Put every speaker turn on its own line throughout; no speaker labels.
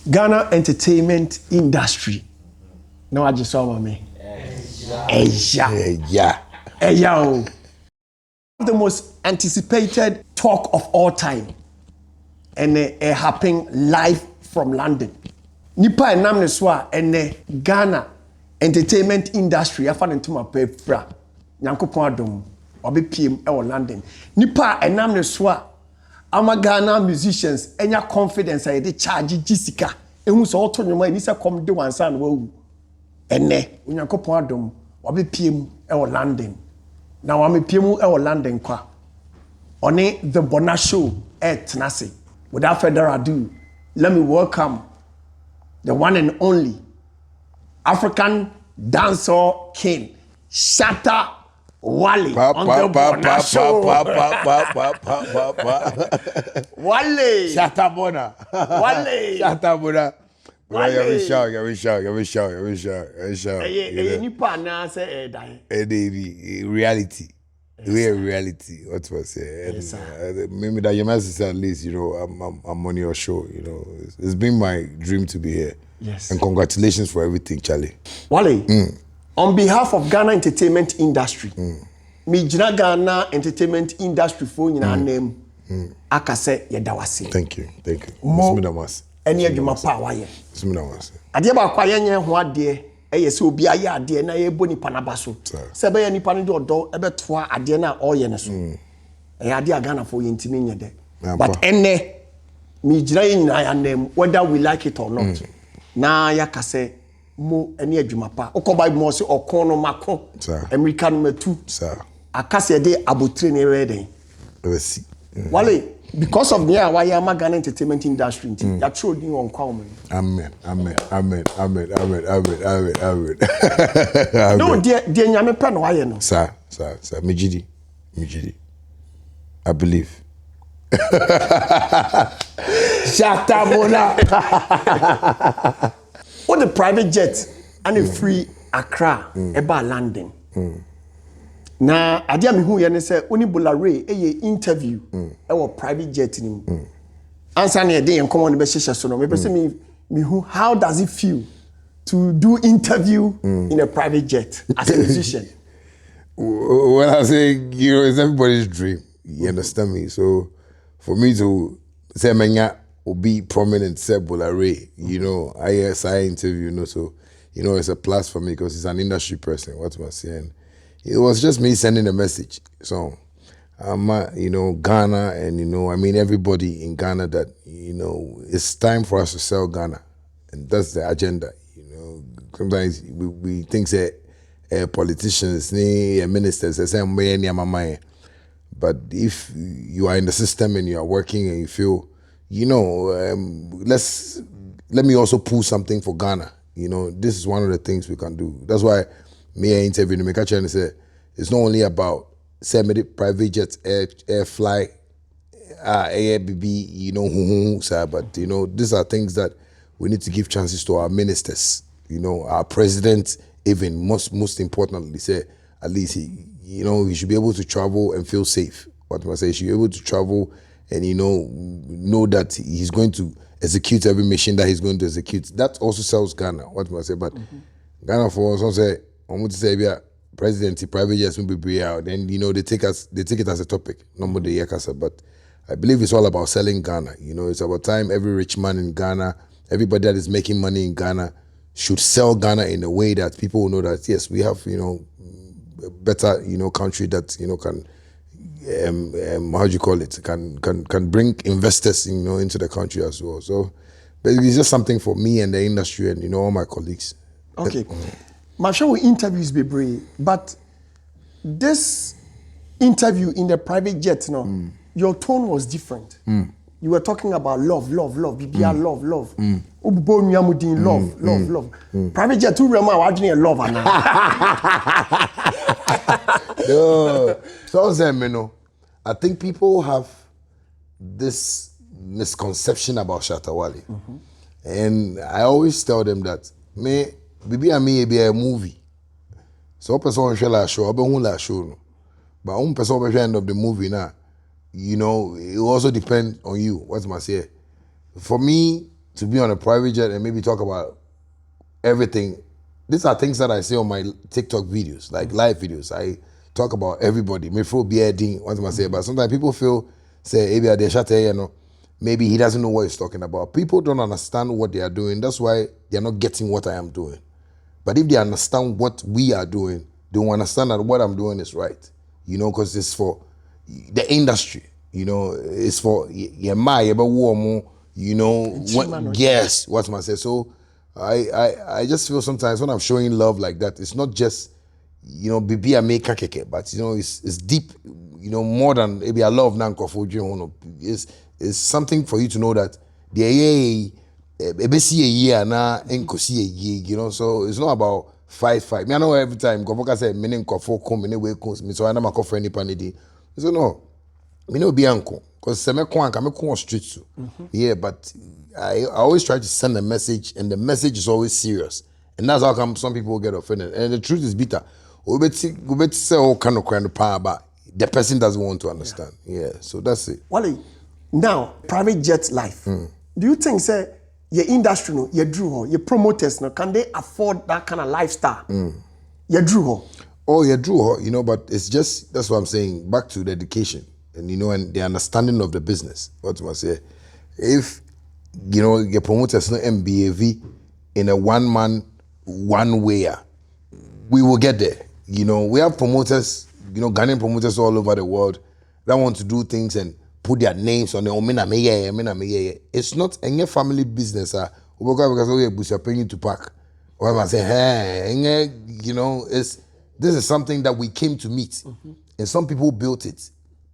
Ghana entertainment industry. No, I just saw me.
Yeah.
The most anticipated talk of all time. And it happened live from London. Nipa enam ne so a ene Ghana entertainment industry afa ne ntoma pefra. Nyankopon adom obepiem e London. Nipa enam ne so a ama Ghana musicians enya confidence a dey charge jisika. Ehun so oto nwoma ni se kom de wansa na wawu. Ene Nyankopon adom obepiem e London. Na wamepiem e London kwa. One the BonahShow tenase. Without further ado, let me welcome the one and only African dancehall king, ShattaWale on the BonahShow. Wale.
Shatta Bonah.
Wale.
Shatta Bonah.
Wale.
You shout.
Nipa na say die.
Reality. Reality. What was it?
Yes,
maybe that you must say at least, I'm on your show. It's been my dream to be here.
Yes.
And congratulations for everything, Charlie.
Wale. On behalf of Ghana entertainment industry, me jina Ghana entertainment industry for nyina name. Akase yedawase.
Thank you.
Mo any adwuma pa waye. Ade ba kwa yenye ho ade eye se obi aye ade na ye bo nipa na baso. Se be ye nipa no de odo e betoa ade na oye ne so. Ade Ghana for yentimi nyede. But enne me jira nyina ya name whether we like it or not. Na ya kase mo any adwuma pa. Okoba mo se okon no mako. American metu. Akase de abotire ne reden. Wale, because of the Ghana entertainment industry, you throw you on common.
Amen.
No, dear Nyame pen why no.
Sir. Mijidi. I believe.
Shatta Bonah. What the private jet and a free Accra about London. Na ade a me hu ye ne se oni bolare eye interview e wo private jet ni ansa na dey enkomo ne be hyehyɛ so no me pese me hu how does it feel to do interview in a private jet as a musician?
When I say, it's everybody's dream. You understand me? So for me to say menya will be prominent say bolare, ISI interview, so it's a plus for me because it's an industry person. What am I saying? It was just me sending a message. So, Ghana and, everybody in Ghana that, it's time for us to sell Ghana. And that's the agenda. Sometimes we think that politicians, ministers, they say, but if you are in the system and you are working and you feel, let me also pull something for Ghana. This is one of the things we can do. That's why me interview to make a chance say it's not only about semi private jets, air fly, air BB, but these are things that we need to give chances to our ministers, our president, even most importantly, say at least he should be able to travel and feel safe. What I say, he should be able to travel and know that he's going to execute every mission that he's going to execute. That also sells Ghana. What I say, but Ghana for us say. I'm going to say, presidency, private jets will be out. Then they take it as a topic. Nobody but I believe it's all about selling Ghana. It's about time every rich man in Ghana, everybody that is making money in Ghana, should sell Ghana in a way that people will know that yes, we have a better country that can how do you call it can bring investors into the country as well. So basically, it's just something for me and the industry and all my colleagues.
Okay. My show interviews be brave, but this interview in the private jet, your tone was different. You were talking about love, BBR love. Love. Private jet, two remember watching a love.
No, so I think people have this misconception about ShattaWale, and I always tell them that Bibi and me be a movie. So person shall la show, but la show no. But person be end of the movie now. It also depends on you. What's my say? For me, to be on a private jet and maybe talk about everything. These are things that I say on my TikTok videos, like live videos. I talk about everybody. Me feel bearding, what am I say? But sometimes people feel, say, maybe they Shatta, you know, maybe he doesn't know what he's talking about. People don't understand what they are doing. That's why they're not getting what I am doing. But if they understand what we are doing, they will understand that what I'm doing is right. You know, because it's for the industry. You know, it's for you know, what, yes, what am I say? So I just feel sometimes when I'm showing love like that, it's not just, you know, bibi ameka keke, but you know, it's deep, you know, more than maybe a love nankofo. It's something for you to know that the you know, so it's not about fight. Me, I know every time Gofoka say many kofo come many way comes me, so I know my for any panidi. So no, me no be uncle. Because some come street too. Yeah, but I always try to send a message, and the message is always serious. And that's how come some people get offended. And the truth is bitter. We say all kind of power, but the person doesn't want to understand. Yeah, so that's it.
Wally, now, private jet life. Do you think, say, your industry, no, your drew, your promoters, no, can they afford that kind of lifestyle? Your drew.
Oh, yeah, drew, you know, but it's just, that's what I'm saying, back to the education. And you know, and the understanding of the business. What do I say? If you know your promoters no MBAV in a one-man, one-way, we will get there. You know, we have promoters, you know, Ghanaian promoters all over the world that want to do things and put their names on the It's not any family business. Because we are paying to pack. Or am I saying, hey, you know, this is something that we came to meet, and some people built it.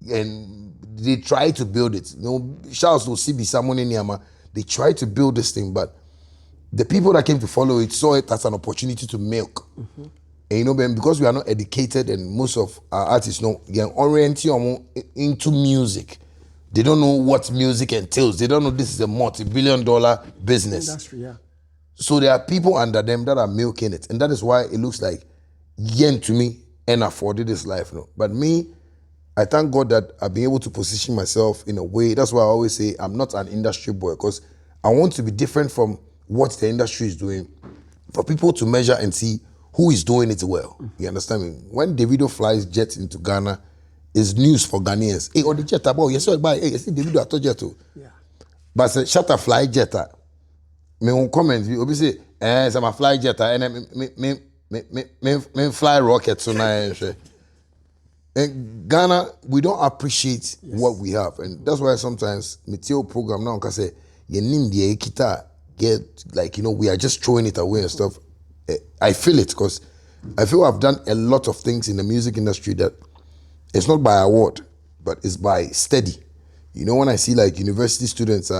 And they try to build it. You know, shouts to CB someone in Yama. They try to build this thing, but the people that came to follow it saw it as an opportunity to milk. And you know, because we are not educated, and most of our artists know they are oriented into music. They don't know what music entails. They don't know this is a multi-billion-dollar business.
Industry, yeah.
So there are people under them that are milking it, and that is why it looks like yen to me and afforded this life. No, but me. I thank God that I've been able to position myself in a way. That's why I always say I'm not an industry boy, because I want to be different from what the industry is doing, for people to measure and see who is doing it well. You understand me? When Davido flies jet into Ghana, it's news for Ghanaians. Hey, or the jet about yes, hey, you see Davido at jet too. Yeah. But Shatta fly jet. Me won't comment. You will say, I'm a fly jet, and me fly rocket tonight. In Ghana, we don't appreciate what we have, and that's why sometimes Meteo program now can say, get like, you know, we are just throwing it away and stuff. I feel it, because I feel I've done a lot of things in the music industry that it's not by award, but it's by steady. You know, when I see like university students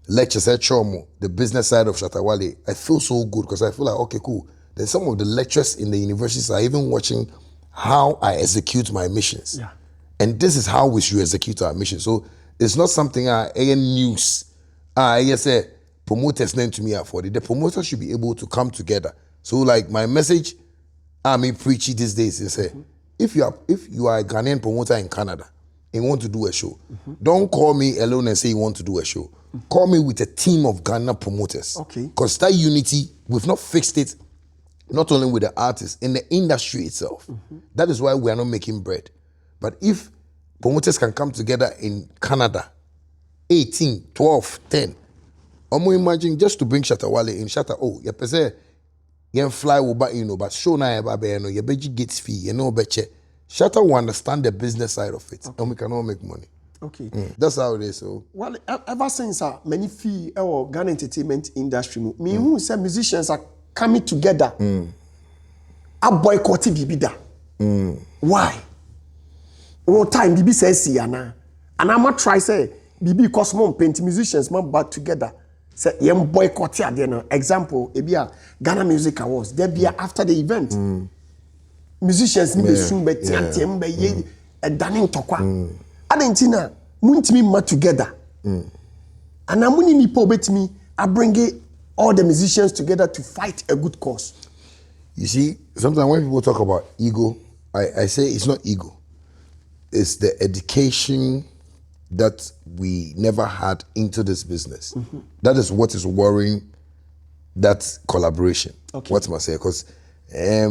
lectures at Chomo, the business side of ShattaWale, I feel so good, because I feel like, okay, cool. Then some of the lecturers in the universities are even watching how I execute my missions.
Yeah.
And this is how we should execute our mission. So it's not something news. I say promoters name to me afford it. The promoters should be able to come together. So like my message, I mean preachy these days is say, if you are a Ghanaian promoter in Canada and you want to do a show, don't call me alone and say you want to do a show. Call me with a team of Ghana promoters.
Okay.
Because that unity, we've not fixed it. Not only with the artists, in the industry itself. That is why we are not making bread. But if promoters can come together in Canada, 18, 12, 10, imagine just to bring ShattaWale in Shatta, you say, you fly over, you know, but show na you beji gates fee, you know, betche. Shatta will understand the business side of it, and we can all make money.
Okay.
That's how it is. So.
Well, ever since many fee or Ghana entertainment industry, me who say musicians are coming together, I boycott Bibida. Why? All time Bibi says Siana, and I'm not try say Bibi Cosmo paint musicians man back together. Say yem boycott ya then. Example, ebia Ghana Music Awards. There be after the event, musicians ni be soon be tiantem be ye a danning tokwa. Adentina muntimi ma together. And amuni ni po betimi I bring it. All the musicians together to fight a good cause.
You see, sometimes when people talk about ego, I say it's not ego. It's the education that we never had into this business. That is what is worrying that collaboration.
Okay.
What must I say? Because I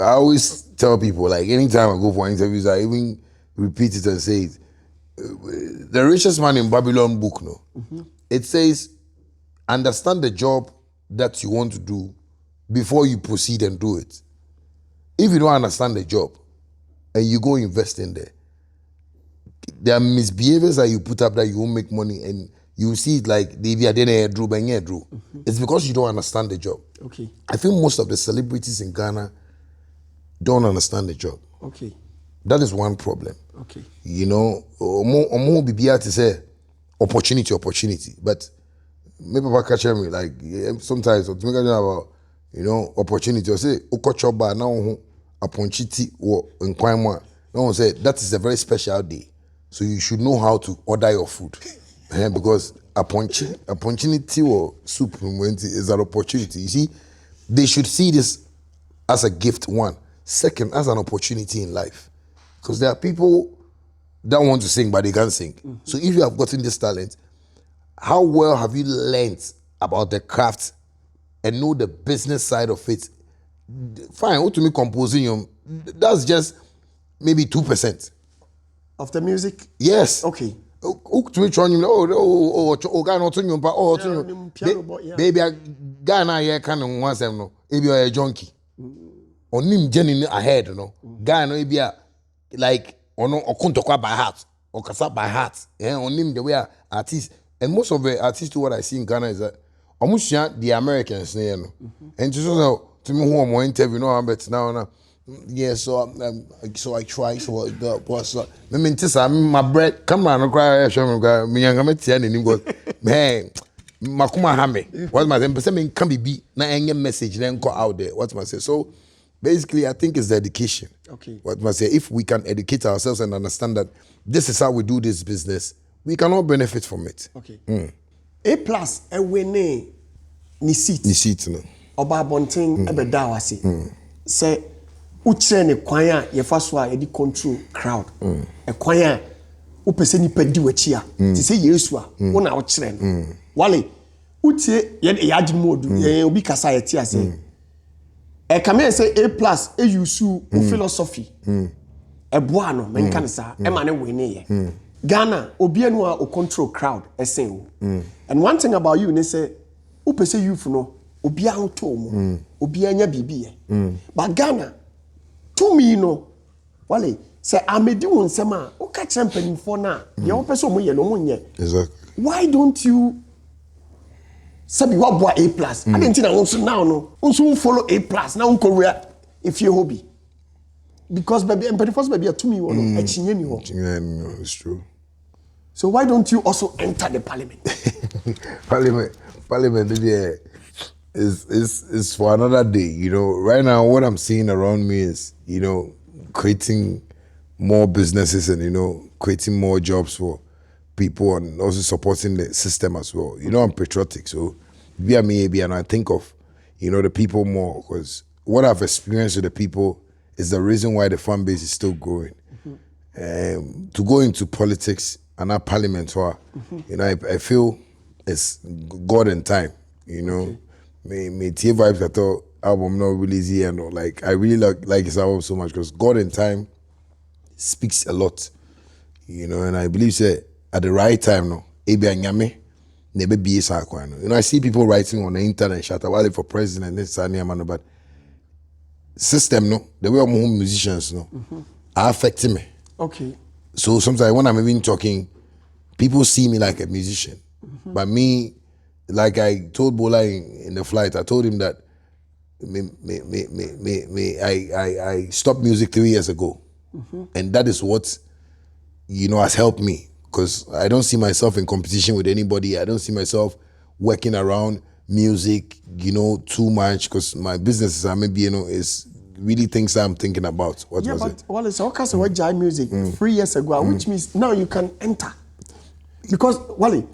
always tell people, like anytime I go for interviews, I even repeat it and say it. The richest man in Babylon book, it says, understand the job that you want to do before you proceed and do it. If you don't understand the job and you go invest in there are misbehaviors that you put up that you won't make money, and you see it like it's because you don't understand the job.
Okay.
I feel most of the celebrities in Ghana don't understand the job.
Okay.
That is one problem.
Okay.
You know, omo bibia to say opportunity, but maybe Papa catch me like sometimes about opportunity. I say ukochoba now opportunity or nkwanwa. No say that is a very special day, so you should know how to order your food, because opportunity or soup is an opportunity. You see, they should see this as a gift. One, second, as an opportunity in life, because there are people that want to sing but they can't sing. So if you have gotten this talent, how well have you learned about the craft and know the business side of it? Fine, what to me composing, that's just maybe 2%
of the music.
Yes.
Okay.
Baby, Ghana here can one sem no. Maybe you're a junkie. Onim Jenny ahead no. Ghana maybe like ono okontokwa by heart or kasa by heart. Onim the way artists, and most of the artists what I see in Ghana is that almost the Americans no. And to me who am interview no but now. Yeah, so I try. So the boss, my bread. Come on, no cry. Show me, me young, me tell you, go. Man, makuma hame. What my then? Person me can be na any message then go out there. What must say? So basically, I think it's the education.
Okay.
What must say? If we can educate ourselves and understand that this is how we do this business, we can all benefit from it.
Okay. A plus a winning ni seat.
Ni seat no.
Oba bonting ebe da wase. Say. Uche ne kwan a yefa so a yedi control crowd. E kwan a upese nipa di wachi a ti se Yesu a wo na wo kire no. Wale utie ye yage modu ye obi kasa ye ti ase. E kame say A+ e use philosophy. E boa no men kan sa e ma ne wene ye. Ghana obi anu a o control crowd esen wo. And one thing about you ne say upese youth no obi a hoto mo. Obi anya bibi ye. But Ghana to me no wale say amedi won sem a o ka kire mpanimfo na ye wo pese o mo ye no mo nye.
Exactly.
Why don't you sabi what boy A+? I didn't think also now no also follow A+ now Korea if you hobby because baby mpanimfo baby to me one e chinye ni ho.
Yeah, it's true.
So why don't you also enter the parliament?
Parliament yeah is for another day. You know, right now what I'm seeing around me is, you know, creating more businesses and, you know, creating more jobs for people and also supporting the system as well. You know, I'm patriotic, so via me and I think of, you know, the people more, because what I've experienced with the people is the reason why the fan base is still growing. To go into politics and our parliament, you know, I feel it's God and time, you know.
Okay.
Me T Vibes, I thought album not really easy and like I really like his album so much because God and time speaks a lot, you know, and I believe say at the right time no ebi anyame nebe be sa kwan no. You know, I see people writing on the internet ShattaWale for president this man, but system no the way musicians no are affecting me.
Okay.
So sometimes when I'm even talking, people see me like a musician, but me. Like I told Bonah in the flight, I told him that I stopped music 3 years ago. And that is what, you know, has helped me. Because I don't see myself in competition with anybody. I don't see myself working around music, you know, too much. Because my business is maybe, you know, is really things I'm thinking about. What was it?
Well, it's all kinds of Jai music 3 years ago, which means now you can enter. Because, Wally,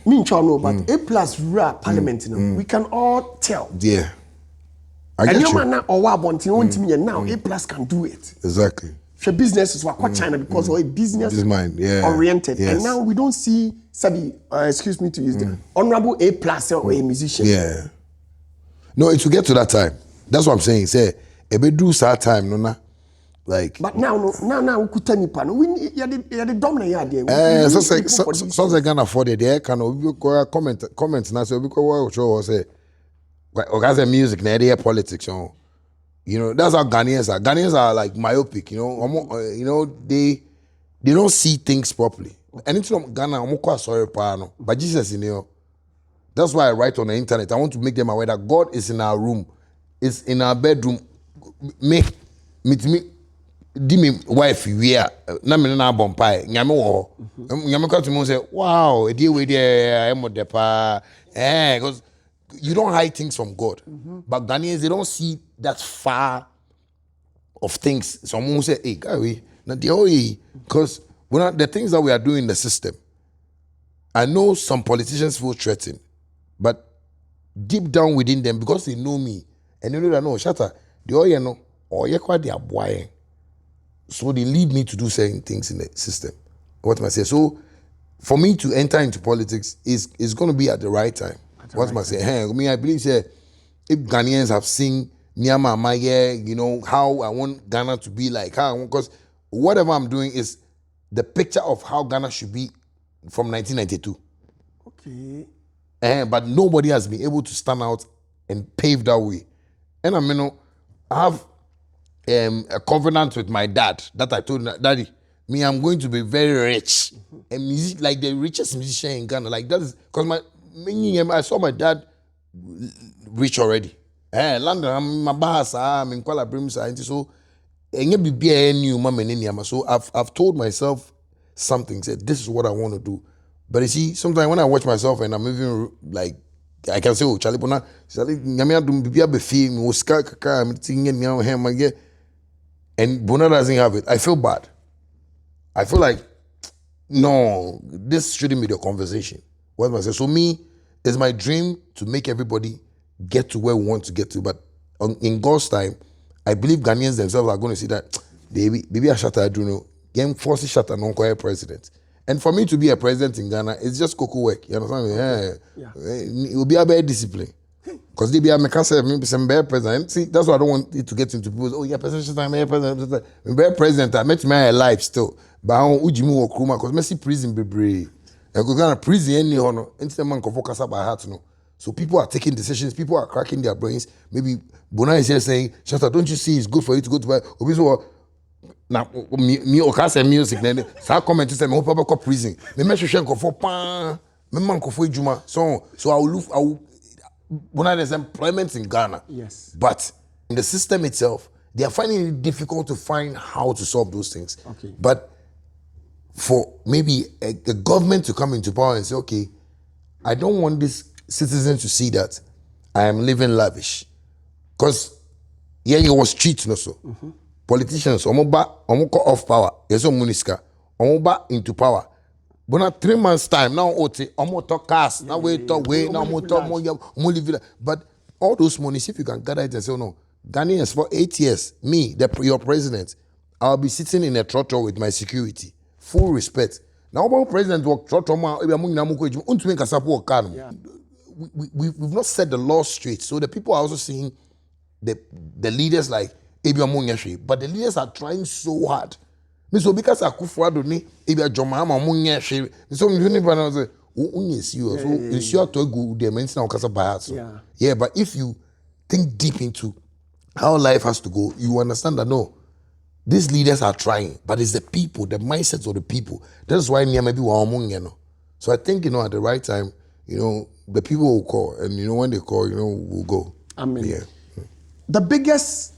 me and know, but A+ rap parliament, you know, we can all tell.
Yeah. I get
and
you.
Man now or want to me now A+ can do it.
Exactly.
businesses were quite China because we're business oriented.
Yes.
And now we don't see Sabi, excuse me to use the honorable A+ or a musician.
Yeah. No, it will get to that time. That's what I'm saying. Say, a bit do sad time, no na. Like.
But now we could tell you, we you're the dominant idea.
So they can afford it. They can comment now. So because what say, because the music, now politics, you know, that's how Ghanaians are. Ghanaians are like myopic, you know. They don't see things properly. Anything Ghana, I'm quite sorry, but Jesus, you know. That's why I write on the internet. I want to make them aware that God is in our room, is in our bedroom. Me, wife, we are. Na me na bompai. Nyame wo. Nyame come to me and say, wow, e dey we there. I'm the pa. Because you don't hide things from God. But Ghanaians, they don't see that far of things. Someone will say, hey, Gary, because the things that we are doing in the system, I know some politicians feel threatened, but deep down within them, because they know me, and they know that, no, Shatta, so they lead me to do certain things in the system. What am I saying? So for me to enter into politics is going to be at the right time. What am I saying? Hey, I mean, I believe if Ghanaians have seen Nyama Maye, you know, how I want Ghana to be like, because whatever I'm doing is the picture of how Ghana should be from 1992. Okay. But nobody has been able to stand out and pave that way. And I have a covenant with my dad that I told him, Daddy, I'm going to be very rich. And music, like the richest musician in Ghana. Like that is, because I saw my dad rich already. London, I'm my boss, I'm in Kuala Lumpur, so so I've told myself something, said this is what I want to do. But you see, sometimes when I watch myself and I'm even like, I can say, oh, Charlie Bonah, and Bonah doesn't have it. I feel bad. I feel like, no, this shouldn't be the conversation. What am I saying? So me, it's my dream to make everybody get to where we want to get to. But in God's time, I believe Ghanaians themselves are going to see that baby a Shatta, I don't know. Game forces Shatta non president. And for me to be a president in Ghana, it's just cocoa work. You understand me? It will be a bad discipline. Because they be a maybe some bear president. See, that's why I don't want it to get into people. Oh, yeah, president, I'm bear president. I met my life still. But I don't Ujimu or Kruma because Messi prison be brave. I go Ghana prison any honor. Instead man can focus by heart no. So people are taking decisions. People are cracking their brains. Maybe Bonah is here saying, Shatta, don't you see it's good for you to go to buy? Now, me or say music. Then so I comment to say, me hope I go prison. Me make sure go for pan. Me man go for Juma. So I will. Bonah there's employment in Ghana.
Yes.
But in the system itself, they are finding it difficult to find how to solve those things.
Okay.
But for maybe a government to come into power and say, okay, I don't want this citizen to see that I am living lavish. Because it was cheating also. Politicians, omoba off power. Yes, Muniska. Omoba into power. But now 3 months time, now omo talk cast, now we talk way, now we talk more, live. But all those monies, if you can gather it and say, no, Ghanaians for 8 years, me, your president, I'll be sitting in a trotto with my security. Full respect. Now, our president work trotto, we've not set the law straight. So the people are also seeing the leaders like but the leaders are trying so hard. So because Akufo-Addo ni ebi ajomama munye hwe. So me ni pa na say unye you so it's your to go the mention na okasa by heart. Yeah, but if you think deep into how life has to go, you understand that no, these leaders are trying, but it's the people, the mindsets of the people. That's why maybe no. So I think at the right time, the people will call, and when they call, we'll go.
Amen. Yeah. The biggest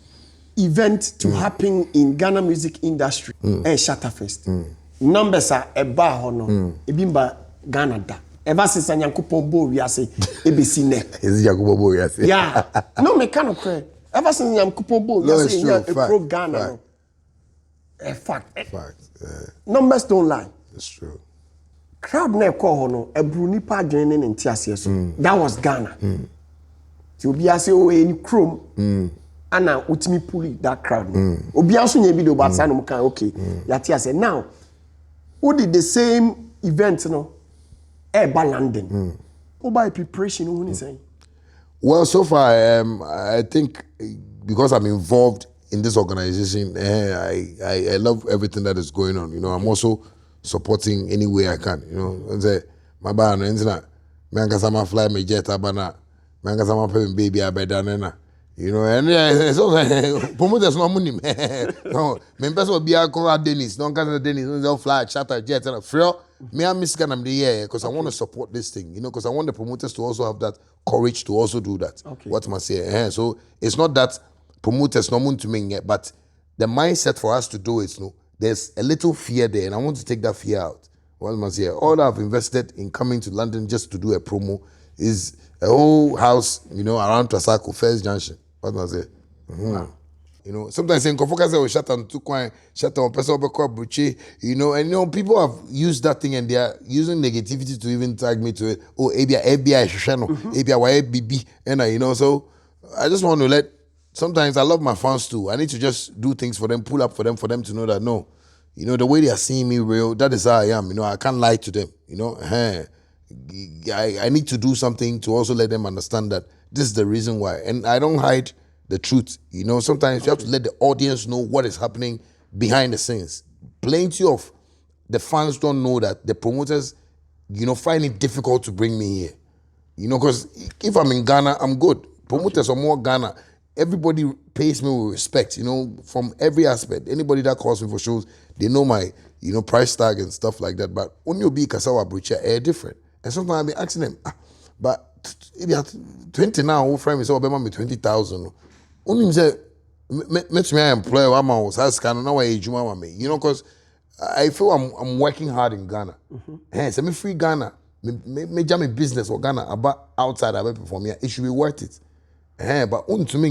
event to happen in Ghana music industry is Shatta Fest. Numbers are eba hono. Ebimba Ghana da. Ever since Nyankopon bo we say ABC ne.
Is Nyankopon bo we say?
Yeah. No me kind of cry. Ever since Nyankopon bo we say a pro Ghana. No. A fact. Numbers don't lie.
It's true.
Crowd na call hono ebru nipa adwene ne ntiase so. That was Ghana. Ti obi ase o eni chrome. ana utimi pull that crowd. Obi also nye video but say no kan okay. Yati say now who did the same event no ba London. Who by preparation who is saying?
Well, so far I think because I'm involved in this organization, I love everything that is going on. You know, I'm also supporting any way I can. You know, and say my band internet, man, cause I'm a fly me jet abana, man, cause I'm a pay baby abedanena. You know, and so promoters no money, man. No, me person be a call Dennis, don't cause Dennis, don't fly Shatta jet and free. Me and Miss I'm the year because I want to support this thing, you know, because I want the promoters to also have that courage to also do that.
Okay.
What must I say? So it's not that promoters no want to mean yet, but the mindset for us to do is no. There's a little fear there, and I want to take that fear out. What must I say? All I've invested in coming to London just to do a promo is a whole house, you know, around Trasacco, First Junction. What must I say? Wow. You know, sometimes in focus on Shatta and Tukwan, Shatta on person Bruche, you know, and you know, people have used that thing and they are using negativity to even tag me to it. Oh, ABI Shano, ABI BB, and you know, so I just want to let. Sometimes I love my fans too. I need to just do things for them, pull up for them to know that no, you know, the way they are seeing me real, that is how I am. You know, I can't lie to them. You know, I need to do something to also let them understand that this is the reason why, and I don't hide the truth. You know, sometimes you have to let the audience know what is happening behind the scenes. Plenty of the fans don't know that the promoters, you know, find it difficult to bring me here. You know, because if I'm in Ghana, I'm good. Promoters are more Ghana. Everybody pays me with respect, you know, from every aspect. Anybody that calls me for shows, they know my, you know, price tag and stuff like that. But when you be Kasawa Brucha, different. And sometimes I be asking them, but if you have 20 now, who friend me say, "Obama me 20,000." Only say, "Met me employer, I'm always asking now why you me." You know, because I feel I'm working hard in Ghana. So me free Ghana, me jam me business or Ghana about outside I perform here. It should be worth it. But to me,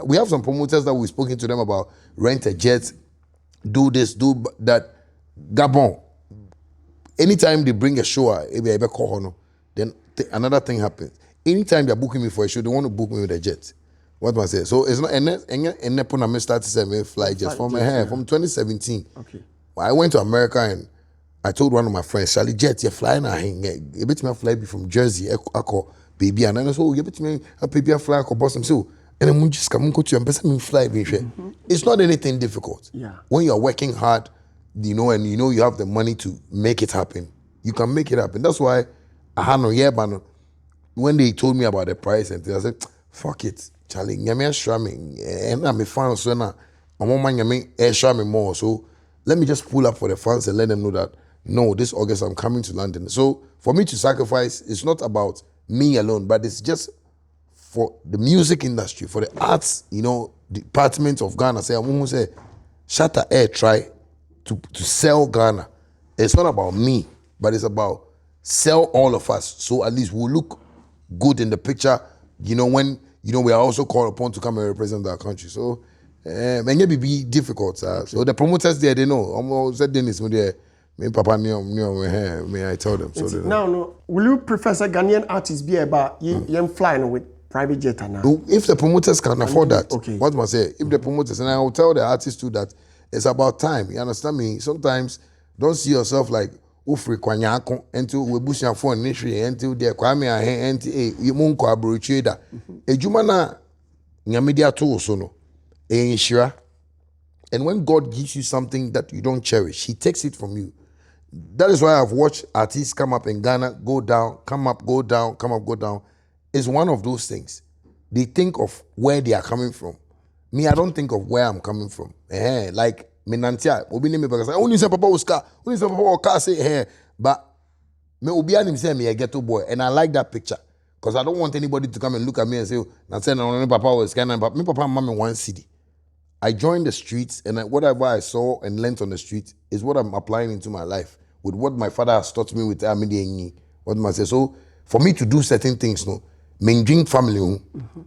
we have some promoters that we've spoken to them about rent a jet, do this, do that. Gabon. Anytime they bring a show, then another thing happens. Anytime they're booking me for a show, they want to book me with a jet. What must I say? So it's not and I started to fly jets from 2017.
Okay.
I went to America and I told one of my friends, Charlie Jet, you're flying a bit me fly from Jersey, baby, and I said, oh, you bet me a baby fly Boston. So and then just come go to and fly. It's not anything difficult.
Yeah.
When you're working hard, you know, and you know you have the money to make it happen, you can make it happen. That's why I had no year, but when they told me about the price and things, I said, fuck it, Charlie, nyame ashra me, and I'm a fan, so now I'm on my nyame ashra me more. So let me just pull up for the fans and let them know that no, this August I'm coming to London. So for me to sacrifice, it's not about me alone, but it's just for the music industry, for the arts, you know, department of Ghana. Say, I'm going to say, Shatta Air try to sell Ghana. It's not about me, but it's about sell all of us. So at least we'll look good in the picture, you know, when, you know, we are also called upon to come and represent our country. So, it be difficult. So the promoters there, they know. I'm said Dennis, me papa me I tell them. So
now, no, will you prefer a Ghanaian artist be about you flying with private jet now?
If the promoters can afford that,
okay.
What must I say? If the promoters, and I will tell the artists too that it's about time. You understand me? Sometimes don't see yourself like ufri kwanyako until we bush your phone initially until they kwame ahe until you munko abrocheda. Ejuma na nyamidia to so no. Inshira. And when God gives you something that you don't cherish, He takes it from you. That is why I've watched artists come up in Ghana, go down, come up, go down, come up, go down. It's one of those things. They think of where they are coming from. Me, I don't think of where I'm coming from. Like, me nantia, obi ne me because I only say Papa Oscar, only say Papa Oscar say here, but me obi anim say me a ghetto boy, and I like that picture because I don't want anybody to come and look at me and say, "Na say na Papa Oscar na me Papa and Mama one city." I joined the streets, and whatever I saw and learned on the streets is what I'm applying into my life with what my father has taught me with Amidi. What must I say? So for me to do certain things, no, drink family,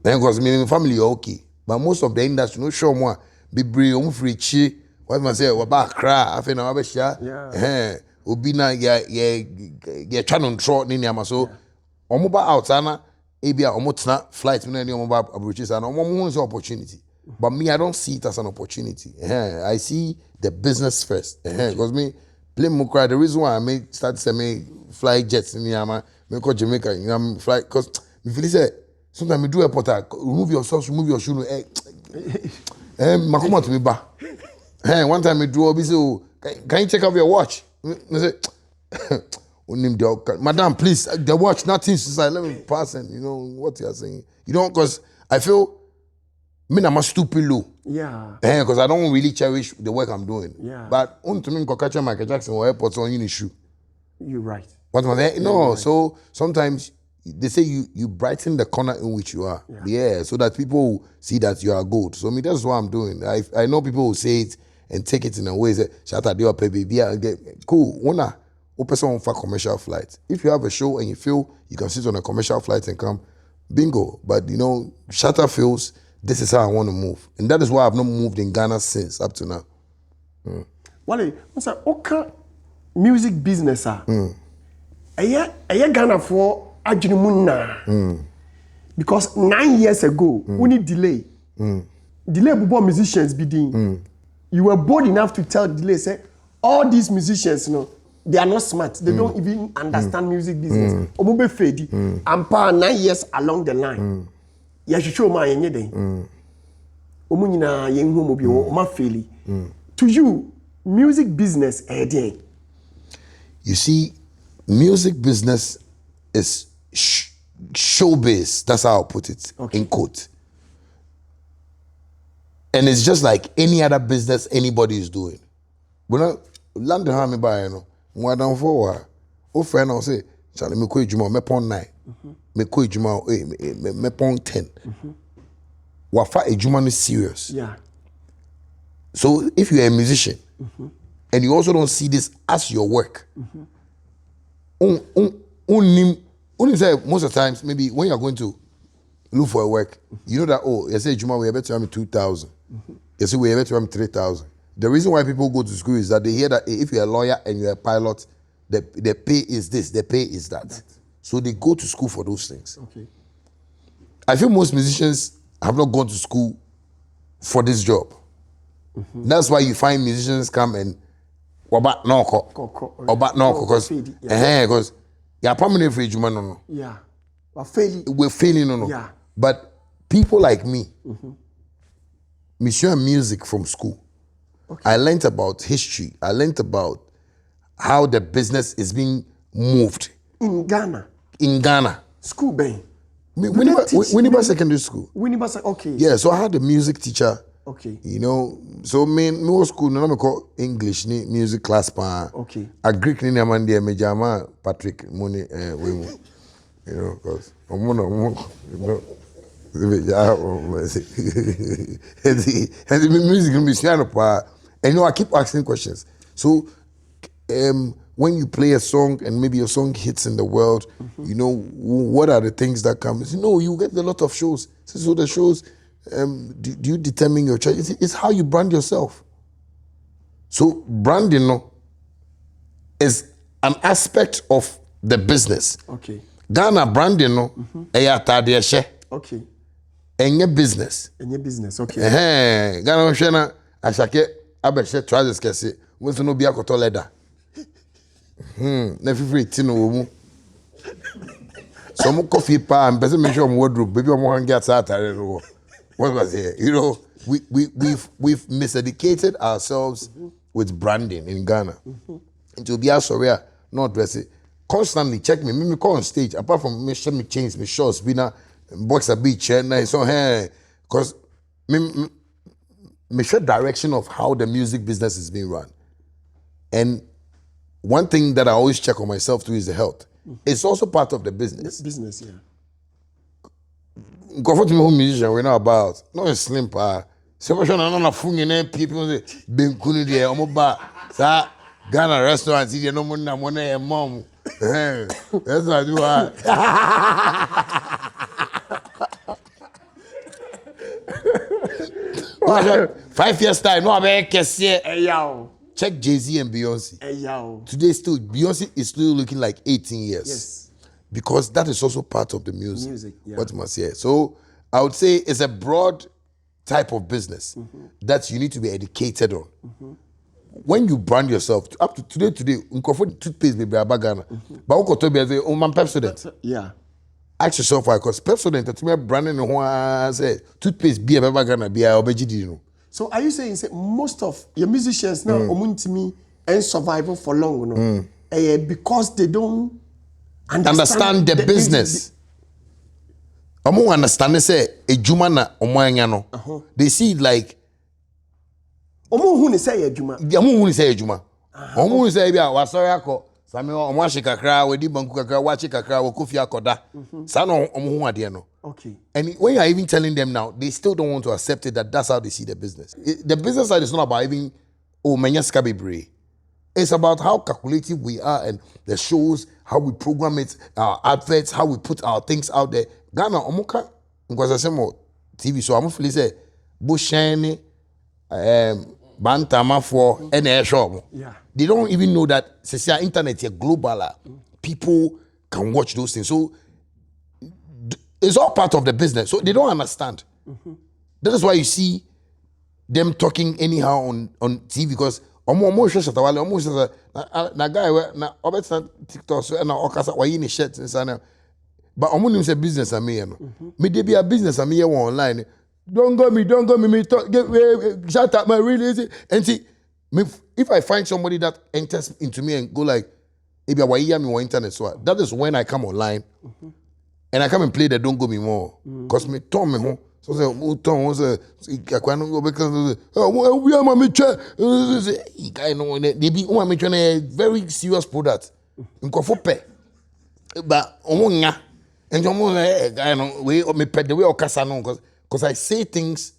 because my family are okay, but most of the industry, no show more, be brave, free chi. What must I say? About cry, I feel now, yeah. Ubina, yeah, channel trot, Nini Amaso, Omuba outsana, Ebia omotna flight me any omo approaches and omo opportunity. But me, I don't see it as an opportunity. I see the business first. Because me play Mukra, the reason why I make start to me fly jets in Myanmar, me go Jamaica, you know, fly because me feel say sometimes me do a portal, remove your socks, remove your shoe, makoma to me ba. One time me do be say, can you check out your watch? Me say Madam, please, the watch, nothing. She's like, let me pass and you know what you're saying. You know, because I feel I'm a stupid low.
Yeah.
Because I don't really cherish the work I'm doing.
Yeah.
But to me, catch Michael Jackson or airports on issue.
You're right.
What was that? No.
Right.
So sometimes they say you brighten the corner in which you are. Yeah. So that people will see that you are good. So that's what I'm doing. I know people will say it and take it in a way that Shatta do a baby. Cool. Person for commercial flight. If you have a show and you feel you can sit on a commercial flight and come, bingo. But you know, Shatta feels this is how I want to move. And that is why I've not moved in Ghana since up to now.
Wale, what's that? Okay, music business. Ghana for Ajinumuna. Because 9 years ago, we need delay. Delay before musicians be doing. You were bold enough to tell delay, say, all these musicians, you know, they are not smart. They don't even understand music business. Omube Fedi, Ampa 9 years along the line. Ya show my yenye den. Omunina yen homo bi o ma faili. To you, music business den.
You see, music business is showbiz. That's how I'll put it in quote. And it's just like any other business anybody is doing. But now, London how me buy, you know. More than 4 hours. Oh, friend, I'll say, Charlie, me ko ejuma, me pon 9. Me ko ejuma, me pon 10. Wafa ejuma is serious.
Yeah.
So if you're a musician and you also don't see this as your work, only say most of the times, maybe when you're going to look for a work, you know that, oh, you say ejuma, we better have 2,000. You say we better have 3,000. The reason why people go to school is that they hear that if you're a lawyer and you're a pilot, the pay is this, the pay is that. So they go to school for those things.
Okay.
I feel most musicians have not gone to school for this job. That's why you find musicians come and oba noko because you're permanent for ejuma no.
Yeah.
We're failing no.
Yeah.
But people like me, music from school. Okay. I learned about history. I learned about how the business is being moved.
In Ghana?
In Ghana.
School, Ben?
Winneba Secondary School.
Okay.
Yeah, so I had a music teacher.
Okay.
You know, so me was school, no, I call English, music class.
Okay.
A Greek, ni Amandia, Mejama, Patrick, Money, you know, because I'm and the music musician, and you know, I keep asking questions. So when you play a song and maybe your song hits in the world, you know, what are the things that come? You know, you get a lot of shows. So the shows, do you determine your choice? It's how you brand yourself. So branding is an aspect of the business.
Okay.
Ghana branding
okay.
Enye business.
Enye business, okay.
Ghana shena ashake abeshe trousers kese. Won't no be akoto leather. Na fifiri tino wo. Some coffee pa and person mention wardrobe, baby I'm going to get started. What was it? You know, we've miseducated ourselves with branding in Ghana. And to be sorry, not dress it. Constantly check me. Me call on stage. Apart from me, show me chains, me shorts, be na box a beach, and so hey, cause me show direction of how the music business is being run. And one thing that I always check on myself too is the health. It's also part of the business.
Business, yeah.
Go for me who musician we know about. No slim pa. So much no na funny name people say ben kunu there omo ba sa Ghana restaurant here no money na money e mom. That's what I do. 5 years time no abeg kese. Check Jay-Z and Beyonce.
Hey, yo.
Today still, Beyonce is still looking like 18 years.
Yes.
because that is also part of the music.
Yeah.
What must say? So I would say it's a broad type of business that you need to be educated on. When you brand yourself, up to today, Nkofo toothpaste baby abagana, but Okoto be say, man Pepsodent.
Yeah.
Ask yourself why, because Pepsodent that me branding no say toothpaste be abagana be obejidi no.
So are you saying say most of your musicians now omuntimi and survival for long no? Because they don't
understand the business. Omo understand say ejuma na omo anya no. They see it like
omo hu ni say ejuma.
Omo hu ni say ejuma. Omo hu say bia wasori akọ sami omo ahye kakra wedi banku kakra wachi kakra wokofi akoda. Sa no omo hu ade no.
Okay.
And when you are even telling them now, they still don't want to accept it that that's how they see the business. The business side is not about even menya skabebre. It's about how calculative we are and the shows, how we program it, our adverts, how we put our things out there. Ghana, omuka, because I say more TV, so I'm feeling say, Bushani, Bantama for any shop.
Yeah.
They don't even know that since our internet is global, people can watch those things. So it's all part of the business. So they don't understand. That is why you see them talking anyhow on TV because omo ShattaWale omo na guy na obeta TikTok so na okasa wayi ni shirt insana but omo nim say business ame no me dey be a business ame online don't go me talk get shut up my really easy and see me if I find somebody that enters into me and go like maybe wayi me on internet so that is when I come online and I come and play the don't go me more cause me turn me home. So say Muton was a go because we are my guy no they be a very serious product. Nkofo pe. But omunya and guy no we me pe the way okasa no because I say things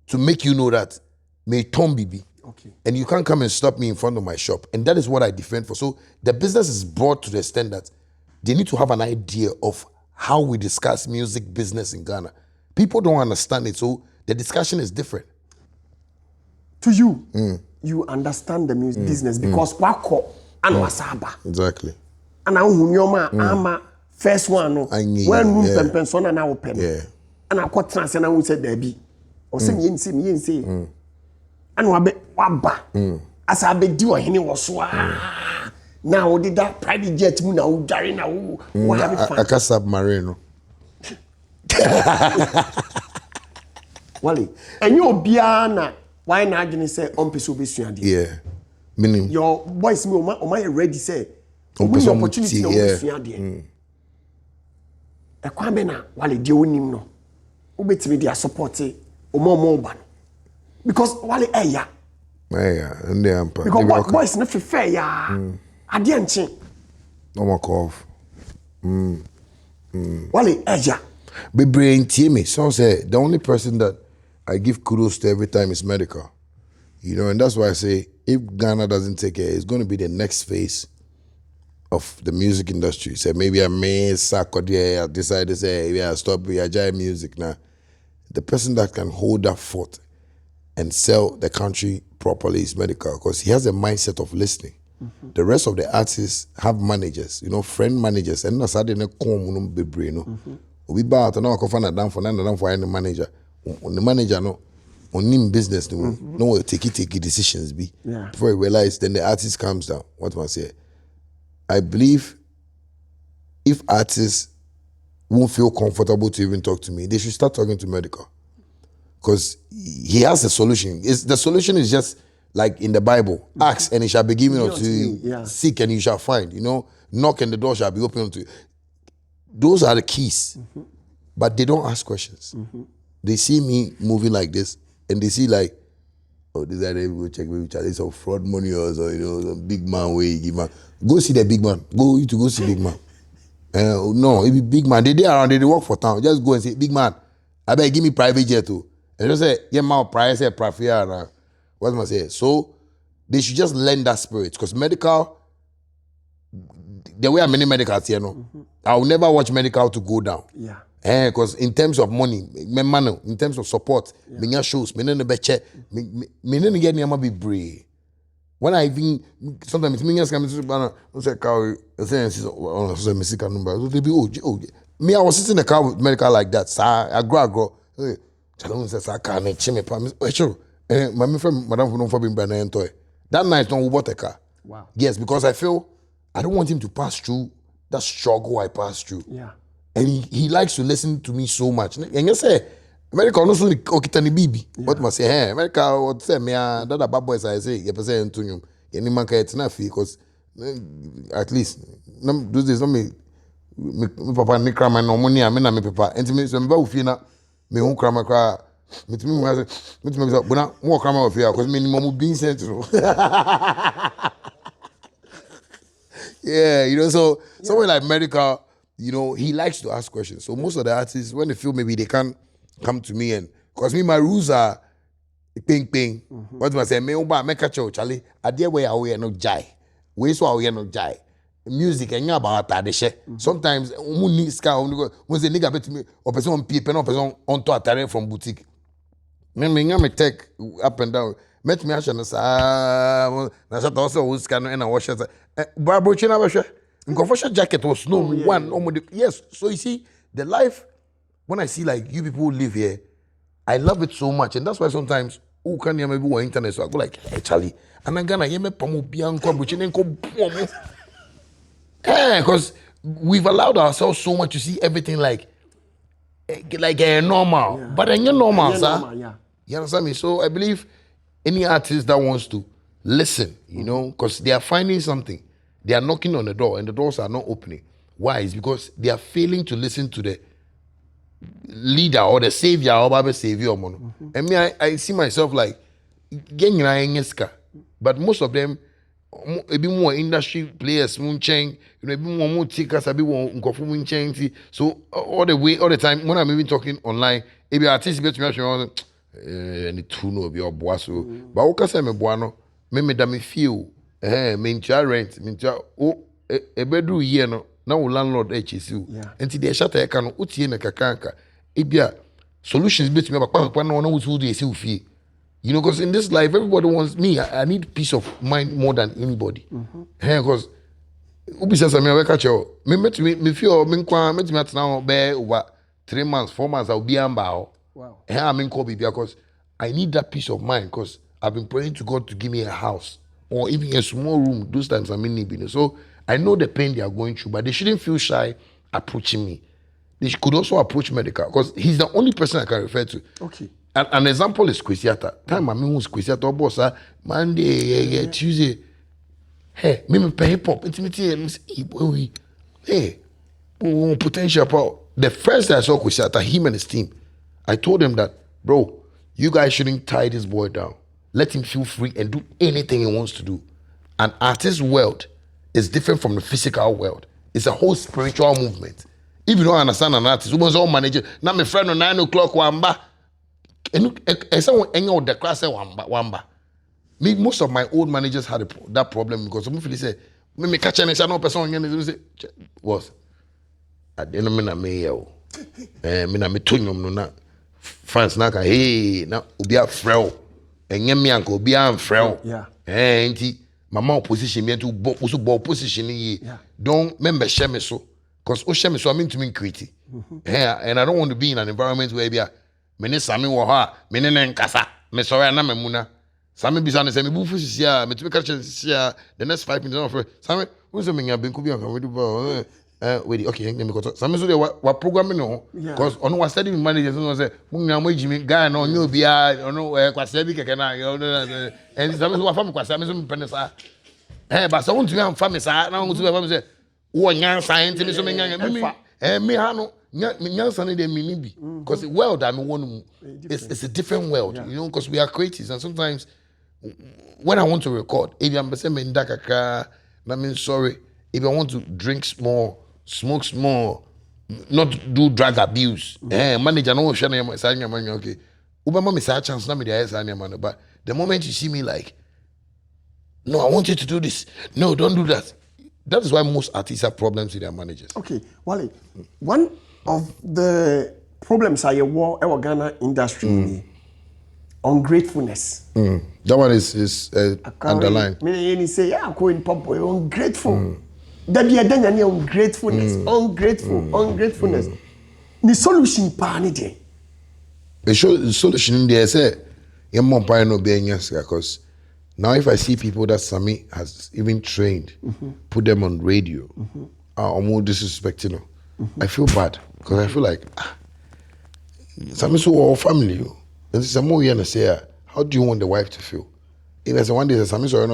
to make you know that me Tom Bibi.
Okay.
And you can't come and stop me in front of my shop. And that is what I defend for. So the business is brought to the extent that they need to have an idea of how we discuss music business in Ghana. People don't understand it, so the discussion is different.
To you, you understand the music business because wako and wasaba.
Exactly.
And I ama first one no. When room pempensona na open.
Yeah.
And I got trans and I will say there be. Or say yin. And waba. As I be do a henny was now did that private jet mu na u jare na u have fun.
Aka submarine.
Wale, and you biana why na agini say on peso be suade.
Yeah. Meaning
your boys me o my ready say we opportunity no suade. E kwa be na wale die onim no. Obetimi dia support o mo ba no. Because wale eya.
Yeah, and they ampa.
Because boys na fefe ya. Ade enche.
No more cough.
Wale eya.
Bebre ntie me. So say the only person that I give kudos to every time is medical. You know, and that's why I say if Ghana doesn't take care, it's going to be the next phase of the music industry. So maybe I may I decide to say, yeah, stop giant music now. The person that can hold that fort and sell the country properly is medical because he has a mindset of listening. The rest of the artists have managers, you know, friend managers, and not suddenly come bebre no. We bought and now find a down for any manager. The manager no on him business no take decisions be before he realize then the artist comes down. What must I say? I believe if artists won't feel comfortable to even talk to me, they should start talking to medical. Because he has a solution. The solution is just like in the Bible. Ask and it shall be given unto you. Seek and you shall find. You know, knock and the door shall be opened unto you. Those are the keys. But they don't ask questions. They see me moving like this and they see like, oh, this guy go check maybe it's some fraud money or so, you know, some big man way give man. Go see the big man. Go see big man. No, it be big man. They around, they work for town. Just go and say, big man, I better give me private jet too. And just say, yeah, my price, profit. What must I say? So they should just learn that spirit. Because medical, the way I'm in medical here, I will never watch medical to go down.
Yeah.
Because in terms of money, in terms of support, me shows, me no beche, me no get near be brave. When I even sometimes me come to Bonah, I say car, I say music number. They be me. I was sitting in the car with medical like that. So I grow. Hey, Chalon says I can't chime promise. Sure. My friend, Madam for being brand toy. That night, don't bought a car.
Wow.
Yes, because I feel I don't want him to pass through that struggle I passed through.
Yeah.
And he likes to listen to me so much. And you say, America also okitani bibi. What must say, hey, America what say me that bad boys I say, you present to you. Any man can not fee because at least do this me papa ni krama no money me na me papa. Enti me so me ba ufie na me hu krama kra. Me timi me say bona mo krama ufie because me ni mo bin sent no. Yeah, you know, so somewhere like medical, you know, he likes to ask questions. So most of the artists, when they feel maybe they can't come to me, and because me, my rules are ping. What do I say? Me catch you, Charlie. I dare where I no jai. We so I no jai. Music and about that. Sometimes need scar when the nigga bet me or person on people, no person on to a from boutique. Me take up and down. Met me actually na Shatta also was scan and I wash it. Barbara China washer. Inconfusion jacket was no one. Yes, so you see the life. When I see like you people who live here, I love it so much, and that's why sometimes who can you maybe on internet so I go like, hey Charlie, and I'm gonna hear me pamu bianco buchinenko. Because we've allowed ourselves so much to see everything like normal, but then you're normal, sir.
Yeah.
You understand me? So I believe any artist that wants to listen, you know, because they are finding something, they are knocking on the door and the doors are not opening. Why? It's because they are failing to listen to the leader or the savior or Bible savior. And me, I see myself like getting but most of them a bit more industry players, you know, a bit more takers, a bit more so all the time when I'm even talking online, if you artist bet me any two no be your boss. But what can say me boano? Me da me feel me incha rent, me incha a bedroom year no now landlord HSU. And the Shatta can uti na kakanka. Ibia solutions bet me about no one who they see fee. You know, because in this life everybody wants me. I need peace of mind more than anybody. Because ubi says me I catch you. Me feel me kwa me at now be over 3 months, 4 months I'll be ambao.
Wow.
I'm in Kobe because I need that peace of mind because I've been praying to God to give me a house or even a small room. Those times I'm in Libya. So I know the pain they are going through, but they shouldn't feel shy approaching me. They could also approach medical because he's the only person I can refer to.
Okay.
An example is Shatta. Time I mean who's Shatta boss, Monday, Tuesday. Hey, me pay hip hop intimity. Hey, potential power. The first day I saw Shatta, him and his team, I told him that, bro, you guys shouldn't tie this boy down. Let him feel free and do anything he wants to do. An artist's world is different from the physical world. It's a whole spiritual movement. If you don't understand an artist, who was all manager, now my friend on 9 o'clock, wamba. And someone any of the class wamba. Me, most of my old managers had that problem because some people say, me catch an no person and say, was at the end of me, me na me tunyum no na fans na ka hey na obi afrel enye me anka obi amfrel enti mama opposition me to bo opposition yi don't member share me so cause o share me so I mean to me create and I don't want to be in an environment where bia me ne sami wo ha me ne nkasa me so na memuna sami bisa ne se me bufu sisia me to me catch sisia the next 5 minutes of sami who so me nya benku bi anka we do ba wait, okay, let me go. Some so they were programming no, because on was studying managers and say, "Munga Jimmy guy no new bia, no kwase bi keke na, and some so fam kwase me so penesa. But so want to am fam sa, na want to fam say, "Wo nyan science me so me nyan me ha no, nyan san dey me bi." Because the world I want it's a different world, you know, because we are creatives and sometimes when I want to record, if I'm say me ndakaka, I mean sorry, if I want to drink small, smoke small, not do drug abuse. Manager no share na say money okay. Ubama me say chance na me dey say money, but the moment you see me like, no, I want you to do this. No, don't do that. That is why most artists have problems with their managers.
Okay, Wale, one of the problems are your Ghana industry. ungratefulness.
That one is underlined.
Me say yeah, go in pop boy ungrateful. That be a danya ungratefulness, ungratefulness. The solution pa ni dey.
The solution in there say your mom probably no be because now if I see people that Sammy has even trained, put them on radio, are more disrespecting, I feel bad because I feel like Sammy so our family. And some more you say, how do you want the wife to feel? If I say one day Sammy so I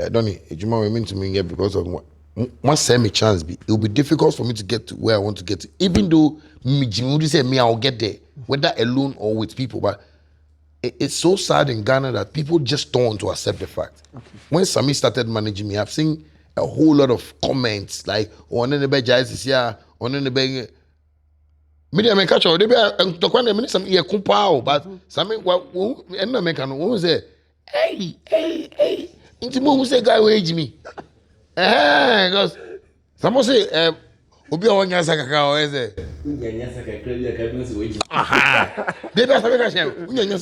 don't need you mean to me because of one send me chance it will be difficult for me to get to where I want to get to, even though me say me I'll get there, whether alone or with people. But it's so sad in Ghana that people just don't want to accept the fact. When Sammy started managing me, I've seen a whole lot of comments like on the bed is here, on the bed. Media make catch they be to when the minister here kumpa but Sammy and no make no say hey intimo who say guy wage me because someone say obi o nya sakaka o say nya sakaka bi ka bi say wage they be say ka say nya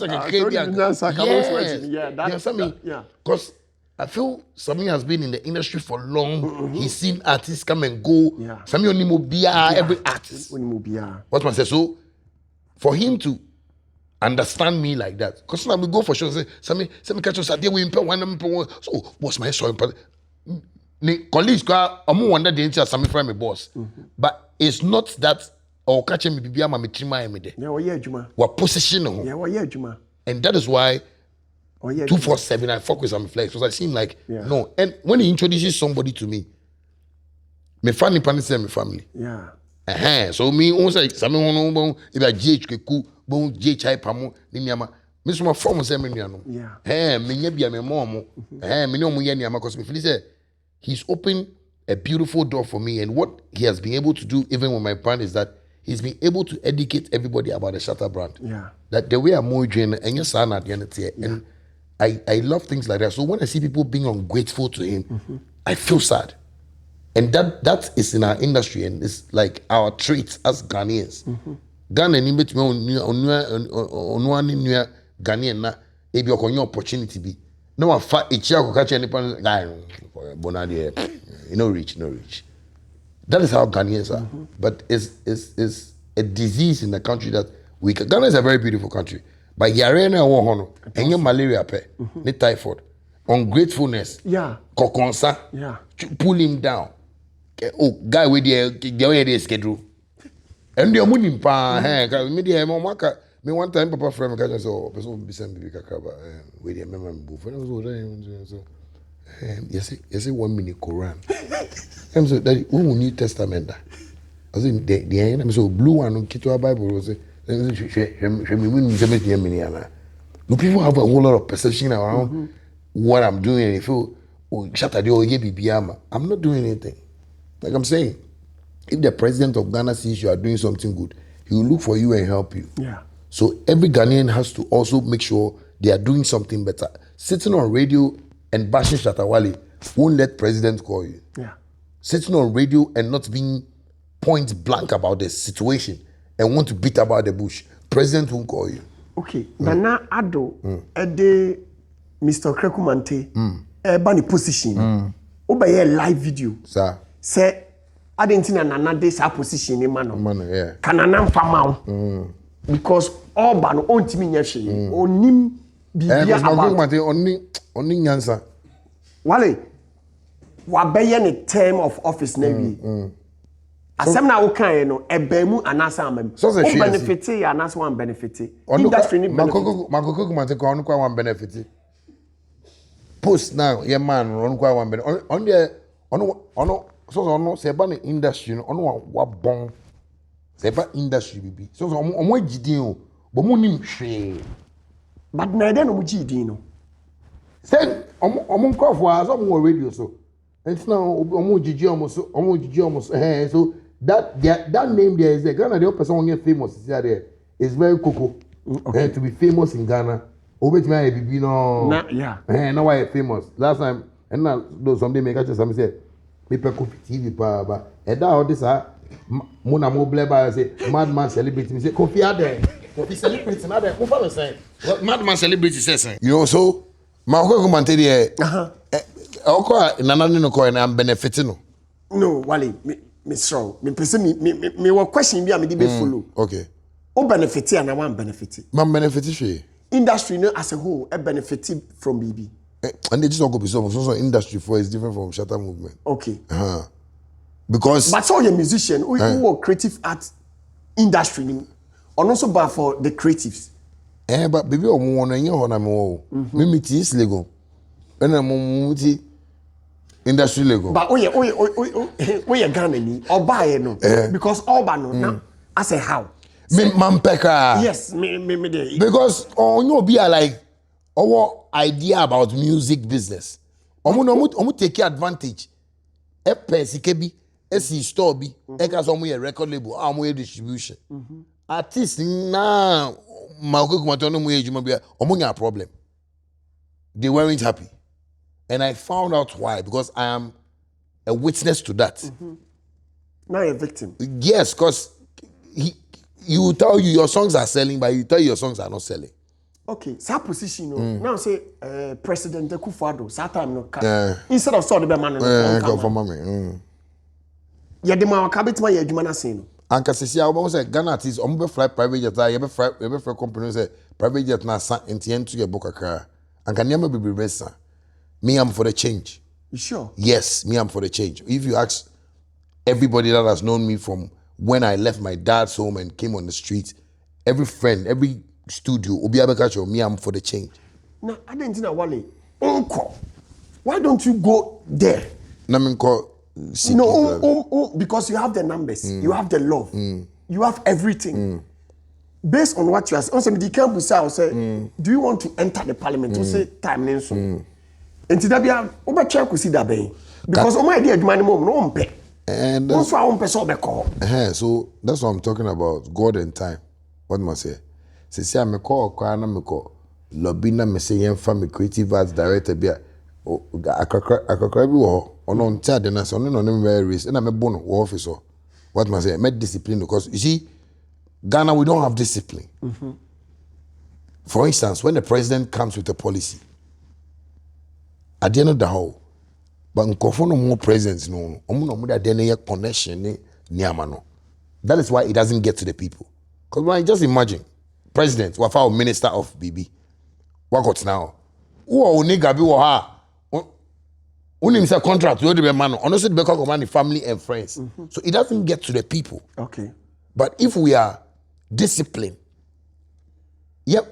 sakaka bi yeah because I feel Sammy has been in the industry for long. He's seen artists come and go. Sammy only mobia every artist. What man say so? For him to understand me like that, because now we go for shows. Say Sammy catch us at there we improve one. So what's my story? The colleagues go. I'm wonder they say Sammy friend me boss, but it's not that. Or catch me bibia ma me trima me de.
Yeah, we juma.
What position?
Yeah, we juma.
And that is why. 247, I fuck with some flex because I seem like no. And when he introduces somebody to me, my family partner say my family. Yeah. So me also something on bon if I GH ku bon GH pamo ni niama. Me so my form say me nuano. Yeah. Me nya bia me mom. Me no mo ya niama because me feel say he's opened a beautiful door for me, and what he has been able to do even with my brand is that he's been able to educate everybody about the Shatta brand. Yeah. That the way I'm more doing and your son at the end of the year and I love things like that. So when I see people being ungrateful to him, I feel sad. And that is in our industry and it's like our traits as Ghanaians. Ghana ni bet me onua Ghanaian na e bi okonyo opportunity bi. No one fa echia ko catch any guy Bonah there. No reach. That is how Ghanaians are. But it's a disease in the country that Ghana is a very beautiful country. But here na wo hono enye malaria pe ni typhoid ungratefulness kokonsa pull him down guy with the way they schedule and the money pa me dey me one time papa friend me catch so person be send baby kakaba we dey remember me before so yes 1 minute Quran I'm so that New Testament that as in the I'm so blue one kitwa Bible say no, people have a whole lot of perception around what I'm doing and they feel, Shatta, I'm not doing anything. Like I'm saying, if the president of Ghana sees you are doing something good, he will look for you and help you. Yeah. So every Ghanaian has to also make sure they are doing something better. Sitting on radio and bashing ShattaWale won't let president call you. Yeah. Sitting on radio and not being point blank about the situation and want to beat about the bush, president won't call you. Okay.
Nana Ado, Ede Mr. Krekumante, Bani position. Oba live video. Sir. Say, I didn't see Nana de sa position in mano. Yeah. Kanana famao. Because all ban on timi nyashi. Onim bibia about.
Oni nyansa.
Wale. Wabeye ni term of office nevi. Asem na wo kan no ebemu anasa amam. So benefit ya anasa one benefit. Industry ni benefit.
Makoko kumate ko onu kwa one benefit. Post now ye man onu kwa one benefit. On the ono so ono se ba ni industry no ono wa bon. Se ba industry bibi. So omo agidin o. Bo mu nim hwe.
But na dey no mu gidin no.
Say omo nkofo aso mo radio so. And now omo gigi omo so that name there is a Ghana the person who get famous is there is very cocoa. Okay. To be famous in Ghana. Obet me a bibi no. Yeah. Now why famous. Last time and now those someday make catch some say people coffee TV ba and that all this mona mo bleba say madman celebrity me say coffee are there.
What is celebrity? Now that what I'm saying. What madman celebrity says.
You know, so my uncle come and tell you. Okay, nana no coin. I'm benefiting.
No, Wale, me strong. Me person me what question be am dey follow.
Okay.
O benefit and I want benefit.
Man benefit.
Industry no as a whole a benefit from BB.
And they just don't go be so industry for is different from Shatta movement.
Okay.
Because
but so your musician who creative art industry and also bad for the creatives.
But baby o mo won enye ho na me me meet is lego. And I'm muti industry lego.
But we Ghana ni oba no because oba no now as a how.
Me mampeka.
Yes, me there.
Because on you be like our idea about music business. Omo take advantage. E pesike bi, e si store bi, e ka so omo record label, omo distribution. Artists na ma ko kuma to no mo ejuma bi, omo nya problem. They weren't happy. And I found out why, because I am a witness to that.
Now you're a victim.
Yes, because he will tell you your songs are selling, but you tell you your songs are not selling.
Okay, so position now say President Akufo-Addo, that time no instead of sort the man no
for mommy.
Yeah, the man kabit ma yedwuma na sen no.
Anka sisi a say Ghana artists omo be fly private jet you be fly company say private jet na san ntien to your book akra. Anka niam be resa. Me am for the change.
You sure?
Yes, me am for the change. If you ask everybody that has known me from when I left my dad's home and came on the street, every friend, every studio, Obi Abekacho, me am for the change.
Now, I didn't know Wale. Uncle, why don't you go there? No, because you have the numbers, you have the love, you have everything. Based on what you are saying, also the campus say, do you want to enter the parliament? To say time nenso. And today we are over check see that bay because my idea money mom no pay.
And
also I won't pay so
so that's what I'm talking about. God and time. What must I say? Say I'm a call, me call. Lobby na me say yen family creative arts director be akakra bi wo ono ntia de na so no no very risk na me bono wo officer. What must I say? Me discipline because you see Ghana we don't have discipline. For instance, when the president comes with a policy, at the end of the whole, but no more presence no connection no. That is why it doesn't get to the people. Because when I just imagine, president, our minister of BB, what got now? Who nigga be ha? Only say contract to the man. Honestly, because of money, family and friends. So it doesn't get to the people.
Okay.
But if we are disciplined,